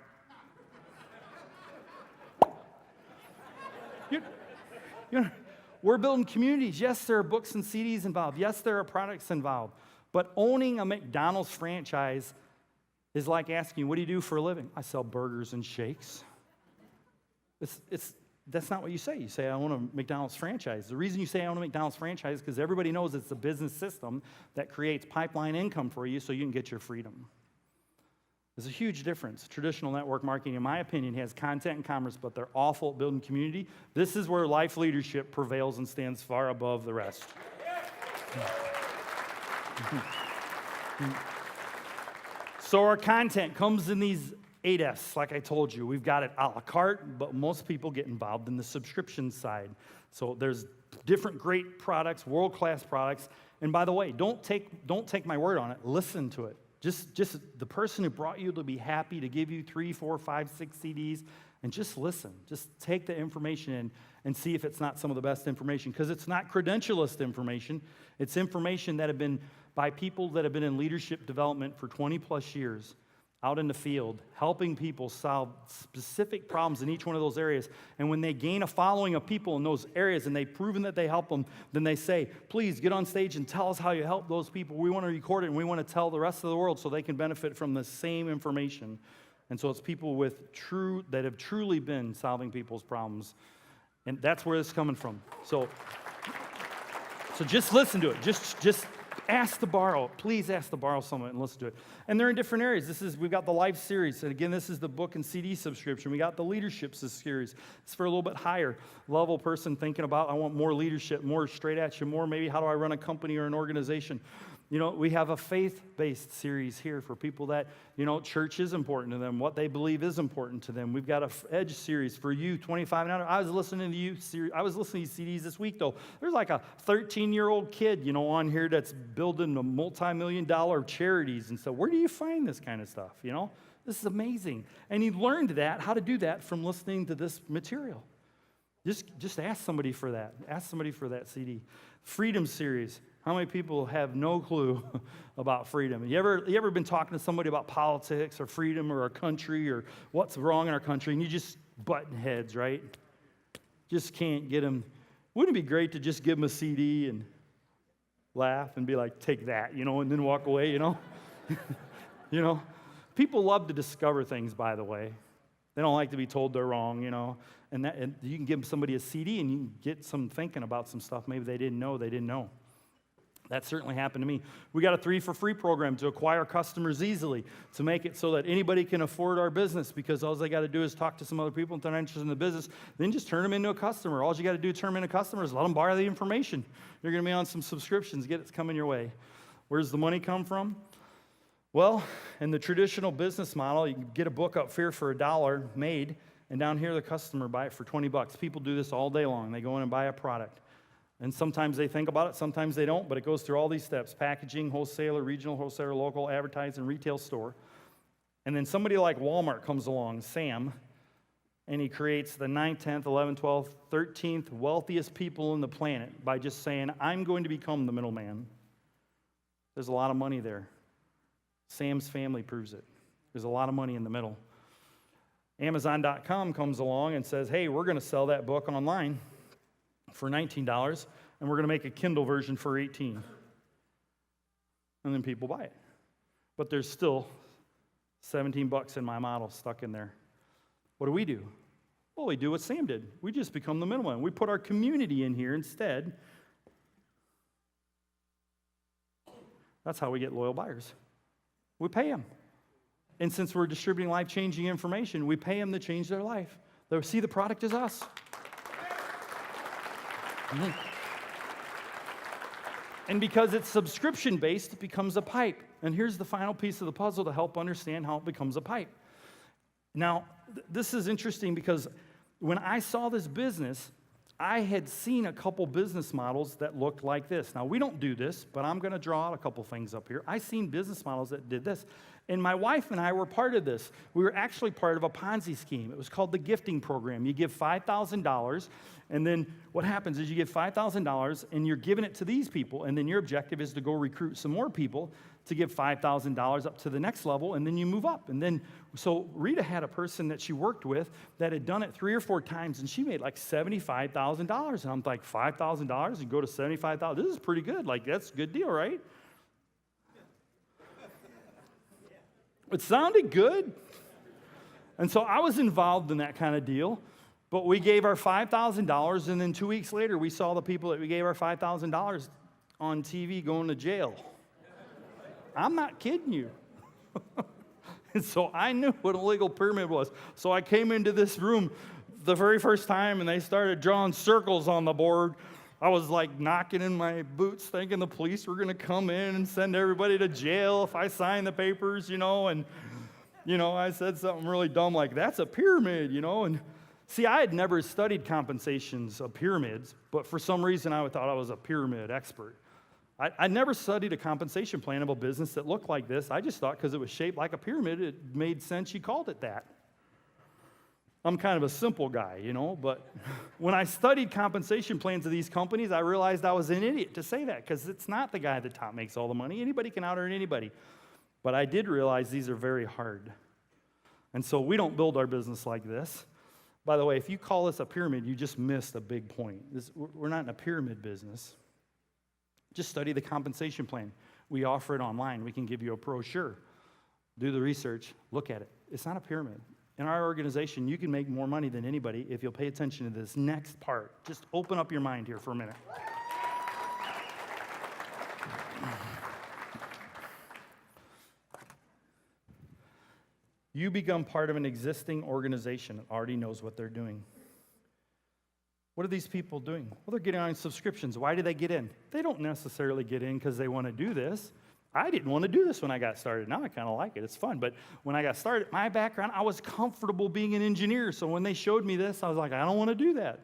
We're building communities. Yes, there are books and CDs involved. Yes, there are products involved. But owning a McDonald's franchise is like asking you, what do you do for a living? I sell burgers and shakes. That's not what you say. You say, I own a McDonald's franchise. The reason you say I own a McDonald's franchise is because everybody knows it's a business system that creates pipeline income for you so you can get your freedom. There's a huge difference. Traditional network marketing, in my opinion, has content and commerce, but they're awful at building community. This is where life leadership prevails and stands far above the rest. So our content comes in these 8Fs, like I told you. We've got it a la carte, but most people get involved in the subscription side. So there's different great products, world-class products. And by the way, don't take my word on it. Listen to it. Just the person who brought you to be happy to give you 3, 4, 5, 6 CDs, and just listen. Just take the information in and see if it's not some of the best information, because it's not credentialist information. It's information that have been by people that have been in leadership development for 20 plus years out in the field, helping people solve specific problems in each one of those areas. And when they gain a following of people in those areas and they've proven that they help them, then they say, please get on stage and tell us how you help those people. We want to record it and we want to tell the rest of the world so they can benefit from the same information. And so it's people that have truly been solving people's problems. And that's where it's coming from. So just listen to it. Just ask to borrow. Please ask to borrow someone and listen to it. And they're in different areas. We've got the Life series. And again, this is the book and CD subscription. We got the Leadership series. It's for a little bit higher level person thinking about, I want more leadership, more straight at you, more maybe how do I run a company or an organization. You know, we have a faith-based series here for people that, church is important to them. What they believe is important to them. We've got a Edge series for you, 25 and under. I was listening to CDs this week, though. There's like a 13-year-old kid, on here that's building a multi-million-dollar charities. And so where do you find this kind of stuff, This is amazing. And he learned how to do that from listening to this material. Just ask somebody for that. Ask somebody for that CD. Freedom series. How many people have no clue about freedom? You ever been talking to somebody about politics or freedom or our country or what's wrong in our country, and you just button heads, right? Just can't get them. Wouldn't it be great to just give them a CD and laugh and be like, take that, and then walk away, People love to discover things, by the way. They don't like to be told they're wrong, And you can give somebody a CD and you can get some thinking about some stuff maybe they didn't know. That certainly happened to me. We got a 3 for free program to acquire customers easily, to make it so that anybody can afford our business, because all they got to do is talk to some other people if they're not interested in the business, then just turn them into a customer. All you got to do to turn them into customers is let them borrow the information. You're going to be on some subscriptions. It's coming your way. Where's the money come from? Well, in the traditional business model, you can get a book up here for $1 made, and down here the customer buy it for $20. People do this all day long. They go in and buy a product. And sometimes they think about it, sometimes they don't, but it goes through all these steps: packaging, wholesaler, regional wholesaler, local, advertising, retail store. And then somebody like Walmart comes along, Sam, and he creates the 9th, 10th, 11th, 12th, 13th wealthiest people on the planet by just saying, I'm going to become the middleman. There's a lot of money there. Sam's family proves it. There's a lot of money in the middle. Amazon.com comes along and says, hey, we're going to sell that book online for $19, and we're going to make a Kindle version for $18. And then people buy it. But there's still $17 in my model stuck in there. What do? Well, we do what Sam did. We just become the middleman. We put our community in here instead. That's how we get loyal buyers. We pay them. And since we're distributing life-changing information, we pay them to change their life. They'll see the product as us. And because it's subscription-based, it becomes a pipe. And here's the final piece of the puzzle to help understand how it becomes a pipe. Now, this is interesting because when I saw this business, I had seen a couple business models that looked like this. Now, we don't do this, but I'm going to draw out a couple things up here. I seen business models that did this. And my wife and I were part of this. We were actually part of a Ponzi scheme. It was called the gifting program. You give $5,000, and then what happens is you give $5,000, and you're giving it to these people, and then your objective is to go recruit some more people to give $5,000 up to the next level, and then you move up. And then, so Rita had a person that she worked with that had done it 3 or 4 times, and she made like $75,000. And I'm like, $5,000 and go to $75,000? This is pretty good. Like, that's a good deal, right? It sounded good. And so I was involved in that kind of deal. But we gave our $5,000, and then 2 weeks later, we saw the people that we gave our $5,000 on TV going to jail. I'm not kidding you. And so I knew what a legal pyramid was. So I came into this room the very first time, and they started drawing circles on the board. I was like knocking in my boots, thinking the police were going to come in and send everybody to jail if I signed the papers, and, I said something really dumb like, that's a pyramid, and see, I had never studied compensations of pyramids, but for some reason I thought I was a pyramid expert. I never studied a compensation plan of a business that looked like this. I just thought because it was shaped like a pyramid, it made sense you called it that. I'm kind of a simple guy, but when I studied compensation plans of these companies, I realized I was an idiot to say that because it's not the guy at the top makes all the money. Anybody can out-earn anybody. But I did realize these are very hard. And so we don't build our business like this. By the way, if you call this a pyramid, you just missed a big point. We're not in a pyramid business. Just study the compensation plan. We offer it online. We can give you a brochure. Do the research. Look at it. It's not a pyramid. In our organization, you can make more money than anybody if you'll pay attention to this next part. Just open up your mind here for a minute. You become part of an existing organization that already knows what they're doing. What are these people doing? Well, they're getting on subscriptions. Why do they get in? They don't necessarily get in because they want to do this. I didn't want to do this when I got started. Now I kind of like it. It's fun. But when I got started, my background, I was comfortable being an engineer. So when they showed me this, I was like, I don't want to do that.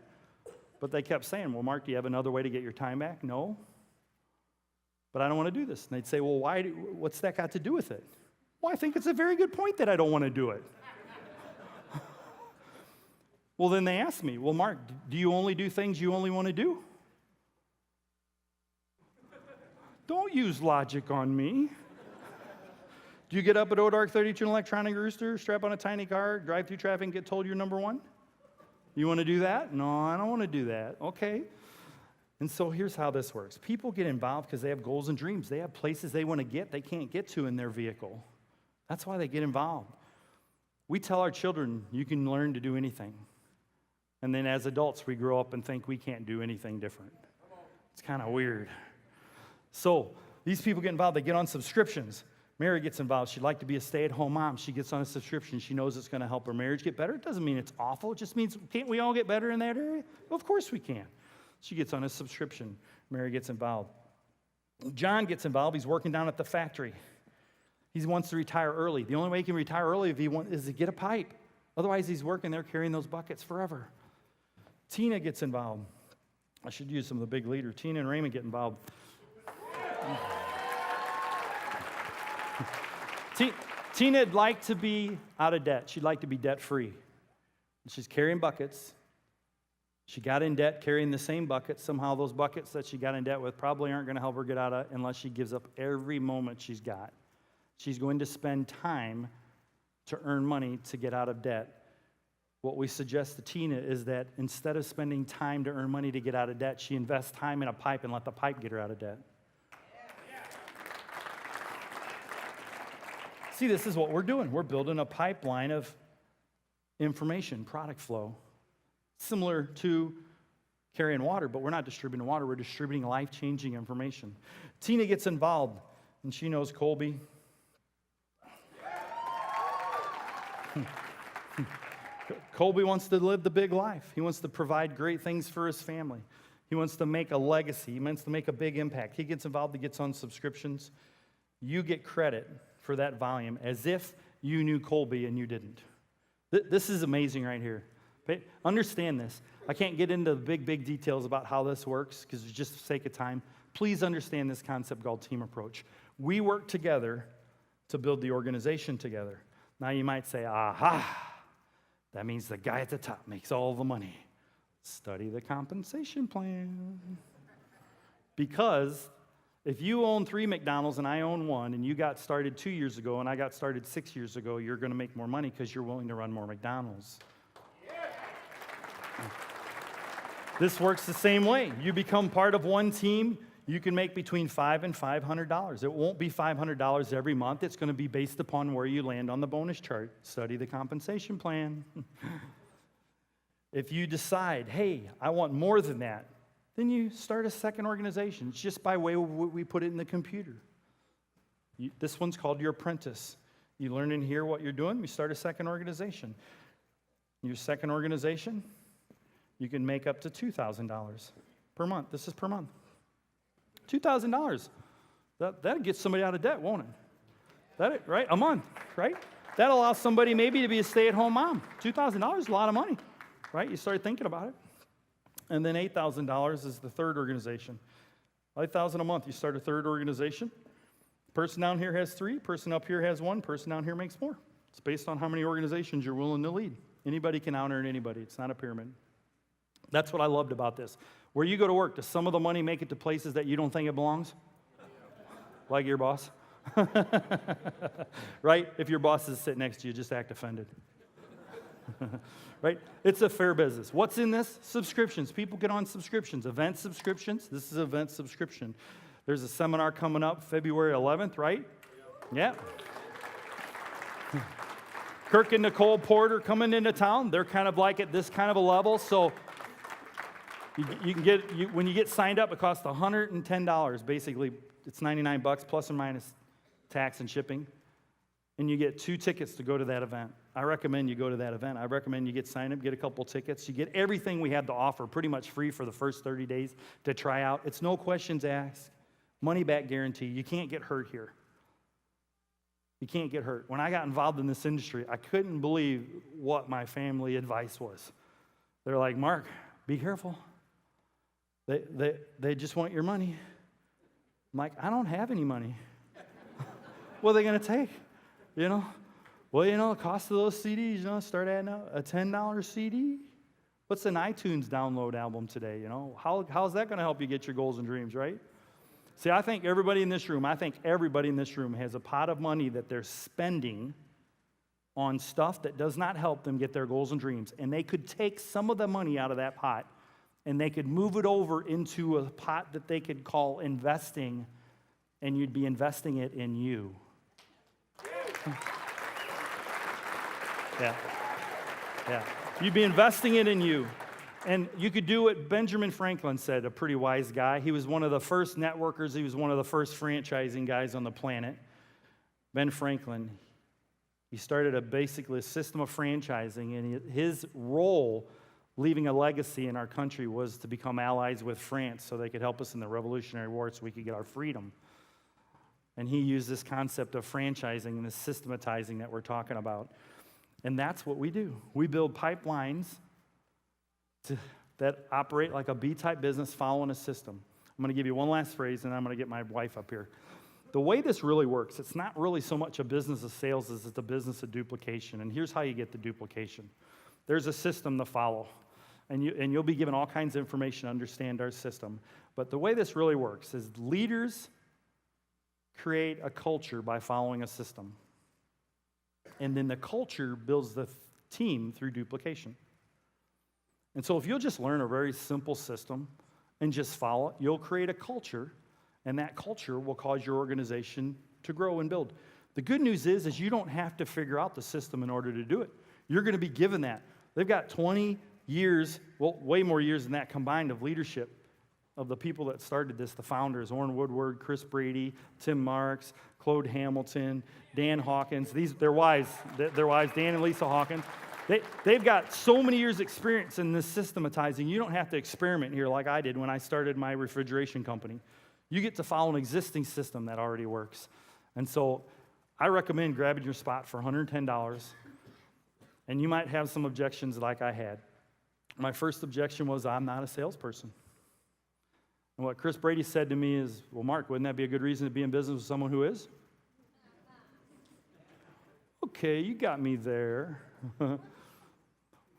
But they kept saying, well, Mark, do you have another way to get your time back? No. But I don't want to do this. And they'd say, well, what's that got to do with it? Well, I think it's a very good point that I don't want to do it. Well, then they asked me, well, Mark, do you only do things you only want to do? Don't use logic on me. Do you get up at O Dark 32 in an electronic rooster, strap on a tiny car, drive through traffic, and get told you're number one? You want to do that? No, I don't want to do that. Okay. And so here's how this works. People get involved because they have goals and dreams. They have places they want to get they can't get to in their vehicle. That's why they get involved. We tell our children, you can learn to do anything. And then as adults, we grow up and think we can't do anything different. It's kind of weird. So these people get involved. They get on subscriptions. Mary gets involved. She'd like to be a stay-at-home mom. She gets on a subscription. She knows it's going to help her marriage get better. It doesn't mean it's awful. It just means, can't we all get better in that area? Well, of course we can. She gets on a subscription. Mary gets involved. John gets involved. He's working down at the factory. He wants to retire early. The only way he can retire early is to get a pipe. Otherwise, he's working there carrying those buckets forever. Tina gets involved. I should use some of the big leaders. Tina and Raymond get involved. Tina'd like to be out of debt. She'd like to be debt-free. She's carrying buckets. She got in debt carrying the same buckets. Somehow those buckets that she got in debt with probably aren't going to help her get out of it unless she gives up every moment she's got. She's going to spend time to earn money to get out of debt. What we suggest to Tina is that instead of spending time to earn money to get out of debt, she invests time in a pipe and let the pipe get her out of debt. See, this is what we're doing. We're building a pipeline of information, product flow. similar to carrying water, but we're not distributing water. We're distributing life-changing information. Tina gets involved, and she knows Colby. Colby wants to live the big life. He wants to provide great things for his family. He wants to make a legacy. He wants to make a big impact. He gets involved, he gets on subscriptions. You get credit for that volume as if you knew Colby and you didn't. This is amazing right here. Understand this. I can't get into the big details about how this works because it's just for the sake of time. Please understand this concept called team approach. We work together to build the organization together. Now you might say, aha, that means the guy at the top makes all the money. Study the compensation plan. Because if you own 3 McDonald's and I own 1, and you got started 2 years ago and I got started 6 years ago, you're going to make more money because you're willing to run more McDonald's. This works the same way. You become part of one team, you can make between $500 and $500. It won't be $500 every month. It's going to be based upon where you land on the bonus chart. Study the compensation plan. If you decide, hey, I want more than that, then you start a second organization. It's just by way of what we put it in the computer. This one's called your apprentice. You learn in here what you're doing. We start a second organization. Your second organization, you can make up to $2,000 per month. This is per month. $2,000. That'll get somebody out of debt, won't it? Right? A month, right? That allows somebody maybe to be a stay-at-home mom. $2,000 is a lot of money, right? You start thinking about it. And then $8,000 is the third organization. $8,000 a month, you start a third organization. Person down here has 3, person up here has 1, person down here makes more. It's based on how many organizations you're willing to lead. Anybody can out-earn anybody. It's not a pyramid. That's what I loved about this. Where you go to work, does some of the money make it to places that you don't think it belongs? Like your boss? Right? If your boss is sitting next to you, just act offended. Right? It's a fair business. What's in this? Subscriptions. People get on subscriptions. Event subscriptions. This is event subscription. There's a seminar coming up February 11th, right? Yeah. Kirk and Nicole Porter coming into town. They're kind of like at this kind of a level. So you can get, when you get signed up, it costs $110. Basically, it's $99 plus or minus tax and shipping. And you get 2 tickets to go to that event. I recommend you go to that event. I recommend you get signed up, get a couple tickets. You get everything we have to offer pretty much free for the first 30 days to try out. It's no questions asked. Money back guarantee. You can't get hurt here. You can't get hurt. When I got involved in this industry, I couldn't believe what my family advice was. They're like, Mark, be careful. They just want your money. I'm like, I don't have any money. What are they going to take? You know? Well, you know, the cost of those CDs, you know, start adding up. A $10 CD? What's an iTunes download album today, you know? How's that going to help you get your goals and dreams, right? See, I think everybody in this room has a pot of money that they're spending on stuff that does not help them get their goals and dreams. And they could take some of the money out of that pot and they could move it over into a pot that they could call investing, and you'd be investing it in you. Yeah. You'd be investing it in you. And you could do what Benjamin Franklin said, a pretty wise guy. He was one of the first networkers. He was one of the first franchising guys on the planet. Ben Franklin, he started basically a system of franchising, and his role, leaving a legacy in our country, was to become allies with France so they could help us in the Revolutionary War so we could get our freedom. And he used this concept of franchising and this systematizing that we're talking about. And that's what we do. We build pipelines that operate like a B-type business following a system. I'm going to give you one last phrase, and I'm going to get my wife up here. The way this really works, it's not really so much a business of sales as it's a business of duplication. And here's how you get the duplication. There's a system to follow, and you'll be given all kinds of information to understand our system. But the way this really works is leaders create a culture by following a system. And then the culture builds the team through duplication. And so if you'll just learn a very simple system and just follow it, you'll create a culture, and that culture will cause your organization to grow and build. The good news is you don't have to figure out the system in order to do it. You're going to be given that. They've got 20 years, well, way more years than that combined of leadership of the people that started this, the founders, Orrin Woodward, Chris Brady, Tim Marks, Claude Hamilton, Dan Hawkins. They're wives, Dan and Lisa Hawkins. They've got so many years' experience in this systematizing. You don't have to experiment here like I did when I started my refrigeration company. You get to follow an existing system that already works. And so I recommend grabbing your spot for $110. And you might have some objections like I had. My first objection was, I'm not a salesperson. And what Chris Brady said to me is, well, Mark, wouldn't that be a good reason to be in business with someone who is? Okay, you got me there.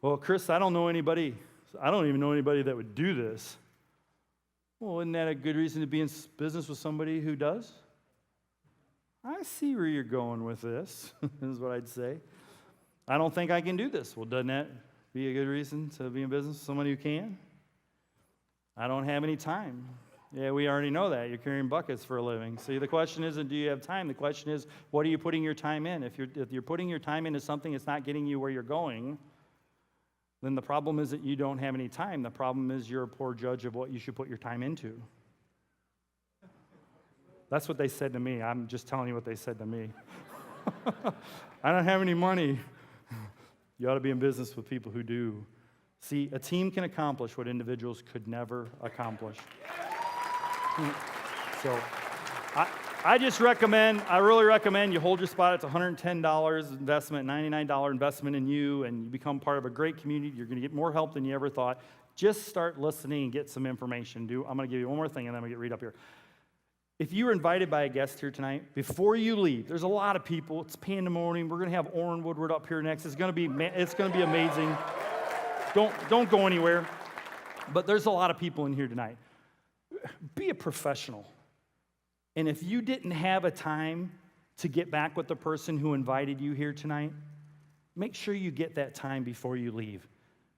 Well, Chris, I don't know anybody. I don't even know anybody that would do this. Well, isn't that a good reason to be in business with somebody who does? I see where you're going with this, is what I'd say. I don't think I can do this. Well, doesn't that be a good reason to be in business with someone who can? I don't have any time. Yeah, we already know that. You're carrying buckets for a living. See, the question isn't, do you have time? The question is, what are you putting your time in? If you're putting your time into something that's not getting you where you're going, then the problem is that you don't have any time. The problem is you're a poor judge of what you should put your time into. That's what they said to me. I'm just telling you what they said to me. I don't have any money. You ought to be in business with people who do. See, a team can accomplish what individuals could never accomplish. So I really recommend you hold your spot. It's $110 investment, $99 investment in you, and you become part of a great community. You're going to get more help than you ever thought. Just start listening and get some information. I'm going to give you one more thing, and then I'm going to read up here. If you were invited by a guest here tonight, before you leave, there's a lot of people. It's pandemonium. We're going to have Orrin Woodward up here next. It's going to be amazing. Don't go anywhere. But there's a lot of people in here tonight. Be a professional. And if you didn't have a time to get back with the person who invited you here tonight, make sure you get that time before you leave.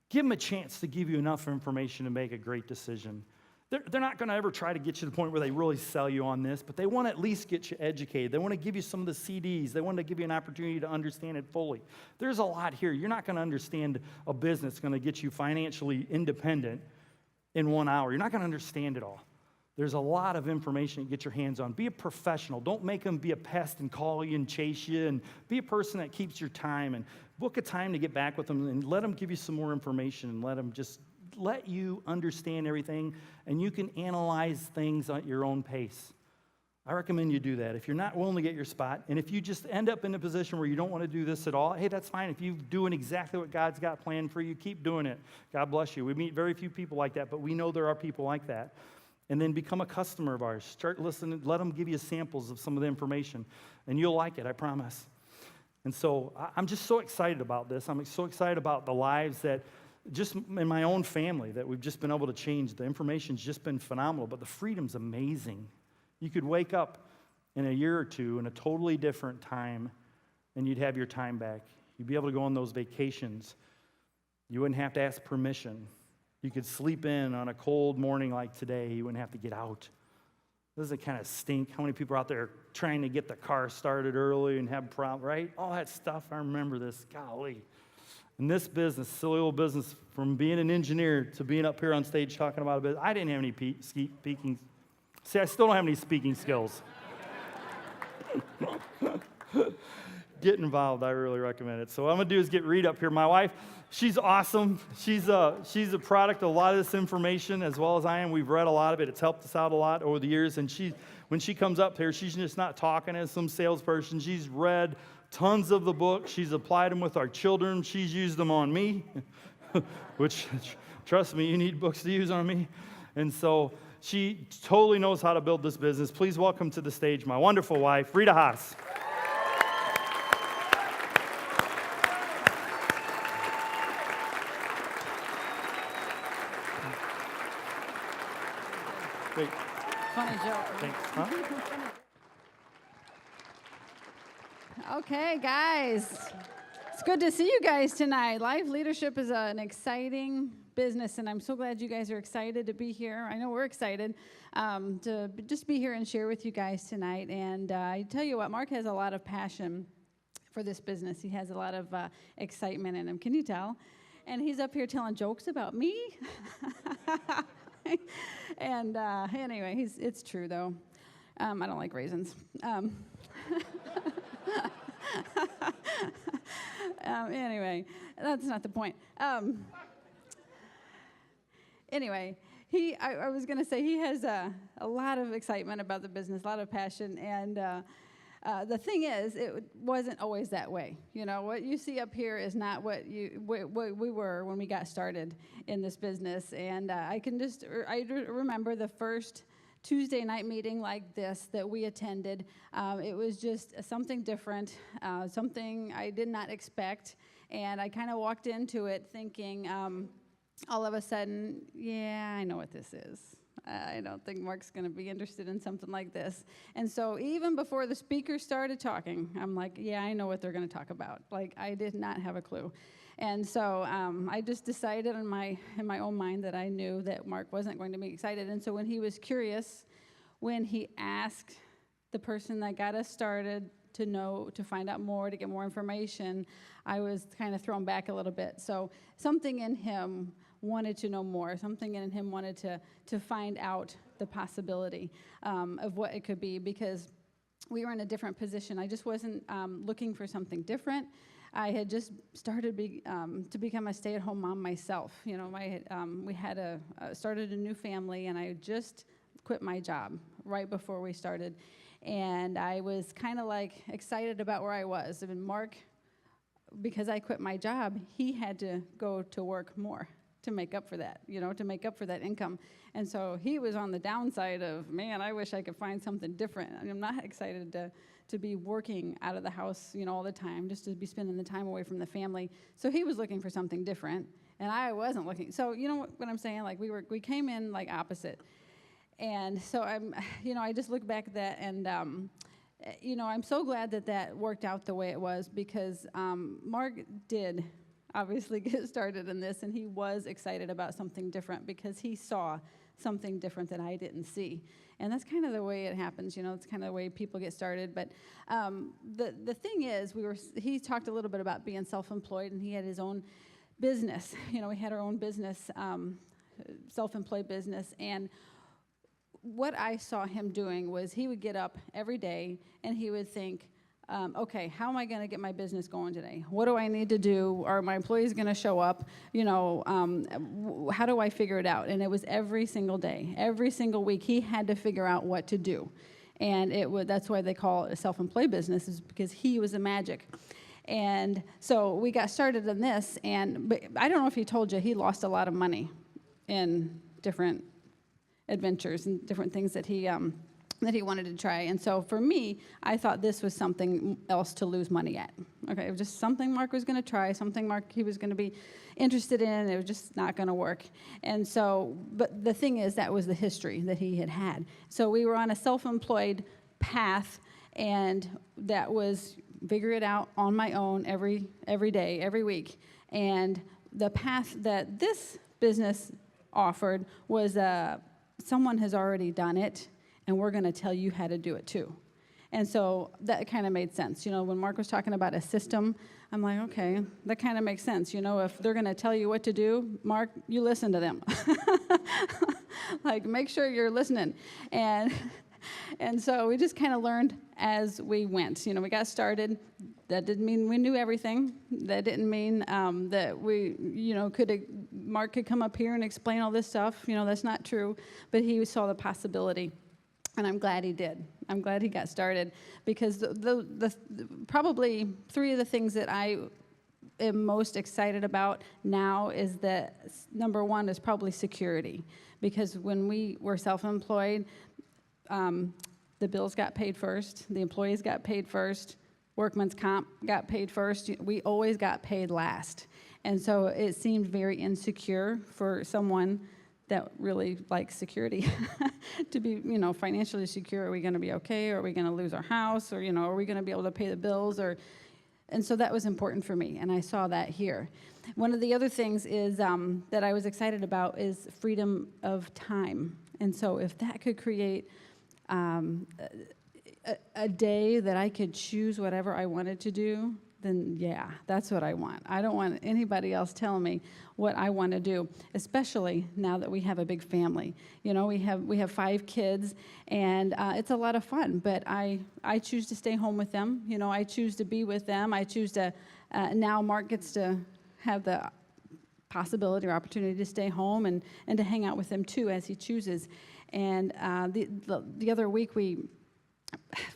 Give them a chance to give you enough information to make a great decision. They're not going to ever try to get you to the point where they really sell you on this, but they want to at least get you educated. They want to give you some of the CDs. They want to give you an opportunity to understand it fully. There's a lot here. You're not going to understand a business that's going to get you financially independent in 1 hour. You're not going to understand it all. There's a lot of information to get your hands on. Be a professional. Don't make them be a pest and call you and chase you. And be a person that keeps your time. And book a time to get back with them and let them give you some more information and let you understand everything. And you can analyze things at your own pace. I recommend you do that. If you're not willing to get your spot, and if you just end up in a position where you don't want to do this at all, hey, that's fine. If you're doing exactly what God's got planned for you, keep doing it. God bless you. We meet very few people like that, but we know there are people like that. And then become a customer of ours. Start listening. Let them give you samples of some of the information. And you'll like it, I promise. And so I'm just so excited about this. I'm so excited about the lives that just in my own family that we've just been able to change. The information's just been phenomenal, but the freedom's amazing. You could wake up in a year or two in a totally different time, and you'd have your time back. You'd be able to go on those vacations. You wouldn't have to ask permission. You could sleep in on a cold morning like today. You wouldn't have to get out. Doesn't it kind of stink? How many people are out there trying to get the car started early and have problems, right? All that stuff. I remember this. Golly. In this business, silly little business, from being an engineer to being up here on stage talking about a business, I didn't have any speaking. See, I still don't have any speaking skills. Get involved. I really recommend it. So what I'm going to do is get Reed up here. My wife, she's awesome. She's a product of a lot of this information as well as I am. We've read a lot of it. It's helped us out a lot over the years. And when she comes up here, she's just not talking as some salesperson. She's read tons of the books. She's applied them with our children. She's used them on me, which, trust me, you need books to use on me. And so she totally knows how to build this business. Please welcome to the stage my wonderful wife, Rita Haas. Great. Funny joke. Thanks. Huh? Okay, guys. It's good to see you guys tonight. Life leadership is an exciting business, and I'm so glad you guys are excited to be here. I know we're excited to just be here and share with you guys tonight. And I tell you what, Mark has a lot of passion for this business. He has a lot of excitement in him. Can you tell? and he's up here telling jokes about me. And anyway, it's true, though. I don't like raisins. Anyway, that's not the point. Anyway, I was going to say he has a lot of excitement about the business, a lot of passion, and the thing is, it wasn't always that way. You know, what you see up here is not what we were when we got started in this business. And I remember the first Tuesday night meeting like this that we attended. It was just something different, something I did not expect. And I kind of walked into it thinking, all of a sudden, yeah, I know what this is. I don't think Mark's going to be interested in something like this. And so even before the speakers started talking, I'm like, yeah, I know what they're going to talk about. Like, I did not have a clue. And so I just decided in my own mind that I knew that Mark wasn't going to be excited. And so when he was curious, when he asked the person that got us started to find out more, to get more information, I was kind of thrown back a little bit. So something in him wanted to know more. Something in him wanted to find out the possibility of what it could be, because we were in a different position. I just wasn't looking for something different. I had just started to become a stay-at-home mom myself. You know, we had started a new family, and I had just quit my job right before we started. And I was kind of like excited about where I was. I mean, Mark, because I quit my job, he had to go to work more to make up for that, to make up for that income. And so he was on the downside of, man, I wish I could find something different. I mean, I'm not excited to be working out of the house, all the time, just to be spending the time away from the family. So he was looking for something different, and I wasn't looking. So you know what I'm saying? Like we came in like opposite. And so I just look back at that, and I'm so glad that worked out the way it was, because Mark did obviously get started in this, and he was excited about something different because he saw something different that I didn't see. And that's kind of the way it happens, it's kind of the way people get started. But the thing is, he talked a little bit about being self-employed, and he had his own business. We had our own business, self-employed business, and what I saw him doing was he would get up every day and he would think, okay, how am I going to get my business going today? What do I need to do? Are my employees going to show up? How do I figure it out? And it was every single day, every single week, he had to figure out what to do. And that's why they call it a self-employed business, is because he was the magic. And so we got started in this, but I don't know if he told you, he lost a lot of money in different adventures and different things that he wanted to try. And so for me, I thought this was something else to lose money at. Okay, it was just something Mark was going to try, something he was going to be interested in. It was just not going to work. And so, but the thing is, that was the history that he had. So we were on a self-employed path, and that was figure it out on my own every day, every week. And the path that this business offered was someone has already done it, and we're going to tell you how to do it too. And so that kind of made sense. When Mark was talking about a system, I'm like, okay, that kind of makes sense. If they're going to tell you what to do, Mark, you listen to them. Like, make sure you're listening. And so we just kind of learned as we went. We got started. That didn't mean we knew everything. That didn't mean that we, Mark could come up here and explain all this stuff. That's not true. But he saw the possibility, and I'm glad he did. I'm glad he got started, because the probably three of the things that I am most excited about now is that number one is probably security, because when we were self-employed, the bills got paid first, the employees got paid first, workman's comp got paid first. We always got paid last. And so it seemed very insecure for someone that really likes security to be, financially secure. Are we going to be okay? Or are we going to lose our house? Or, are we going to be able to pay the bills? And so that was important for me, and I saw that here. One of the other things is that I was excited about is freedom of time. And so if that could create a day that I could choose whatever I wanted to do, then yeah, that's what I want. I don't want anybody else telling me what I want to do, especially now that we have a big family. You know, we have 5 kids, and it's a lot of fun, but I choose to stay home with them. You know, I choose to be with them. I choose to, now Mark gets to have the possibility or opportunity to stay home and to hang out with them too as he chooses. And the other week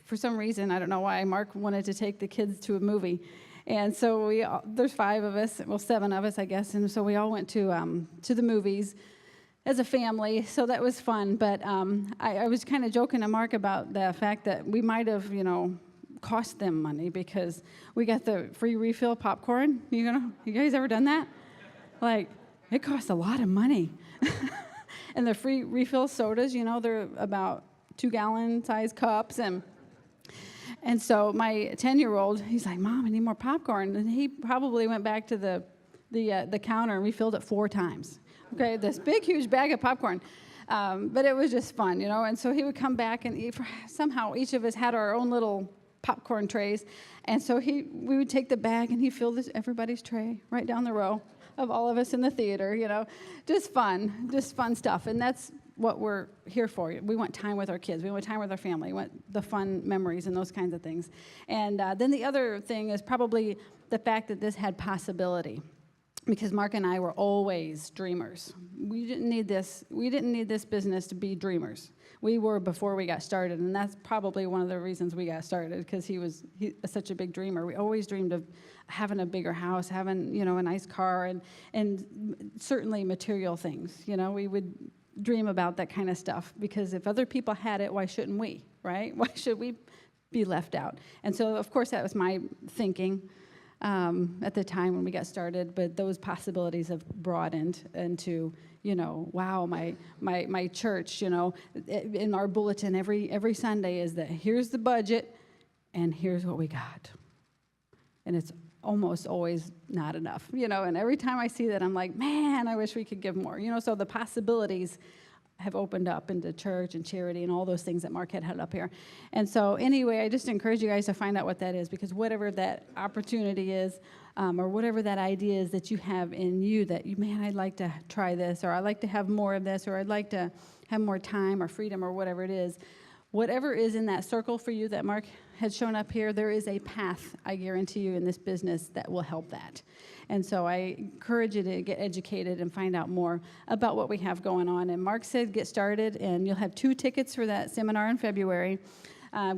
for some reason, I don't know why, Mark wanted to take the kids to a movie. And so there's 5 of us, well, 7 of us, I guess, and so we all went to the movies as a family, so that was fun. But I was kind of joking to Mark about the fact that we might have, you know, cost them money because we got the free refill popcorn. You guys ever done that? Like, it costs a lot of money. And the free refill sodas, you know, they're about 2-gallon size cups, and so my 10-year-old, he's like, Mom, I need more popcorn, and he probably went back to the counter and refilled it 4 times. Okay, this big, huge bag of popcorn, but it was just fun, you know. And so he would come back, and somehow each of us had our own little popcorn trays, and so we would take the bag, and he filled everybody's tray right down the row of all of us in the theater, you know, just fun stuff, and that's what we're here for. We want time with our kids. We want time with our family. We want the fun memories and those kinds of things. And then the other thing is probably the fact that this had possibility, because Mark and I were always dreamers. We didn't need this business to be dreamers. We were before we got started, and that's probably one of the reasons we got started, because he's such a big dreamer. We always dreamed of having a bigger house, having, you know, a nice car, and certainly material things. You know, we would dream about that kind of stuff, because if other people had it, why shouldn't we, right? Why should we be left out? And so, of course, that was my thinking at the time when we got started, but those possibilities have broadened into, you know, wow, my church, you know, in our bulletin every Sunday is that here's the budget and here's what we got. And it's almost always not enough, you know, and every time I see that, I'm like, man, I wish we could give more, you know. So the possibilities have opened up into church and charity and all those things that Mark had up here. And so anyway, I just encourage you guys to find out what that is, because whatever that opportunity is, or whatever that idea is that you have in you that man, I'd like to try this, or I'd like to have more of this, or I'd like to have more time or freedom or whatever it is, whatever is in that circle for you that Mark had shown up here, there is a path, I guarantee you, in this business that will help that. And so I encourage you to get educated and find out more about what we have going on. And Mark said get started, and you'll have 2 tickets for that seminar in February.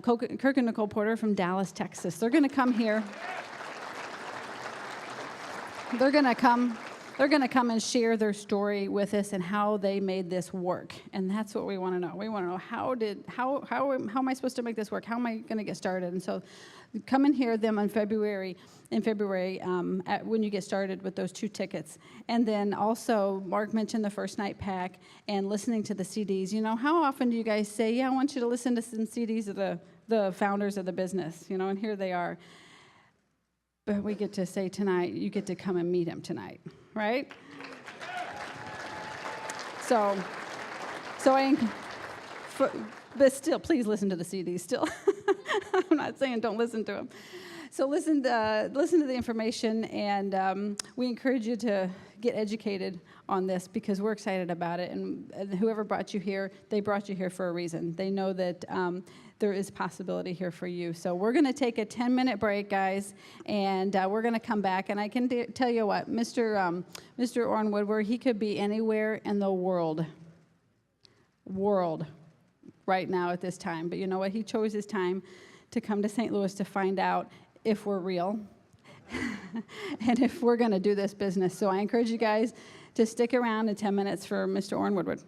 Kirk and Nicole Porter from Dallas, Texas. They're going to come here. They're going to come and share their story with us and how they made this work. And that's what we want to know. We want to know how am I supposed to make this work? How am I going to get started? And so come and hear them in February when you get started with those 2 tickets. And then also, Mark mentioned the first night pack and listening to the CDs. You know, how often do you guys say, yeah, I want you to listen to some CDs of the founders of the business, you know, and here they are. But we get to say tonight, you get to come and meet him tonight, right? But still, please listen to the CDs still. I'm not saying don't listen to them. So listen to the information, and we encourage you to get educated on this, because we're excited about it. And whoever brought you here, they brought you here for a reason. They know that there is possibility here for you. So we're going to take a 10-minute break, guys, and we're going to come back. And I can tell you what, Mr. Orrin Woodward, he could be anywhere in the world right now at this time. But you know what? He chose his time to come to St. Louis to find out if we're real and if we're going to do this business. So I encourage you guys to stick around in 10 minutes for Mr. Orrin Woodward.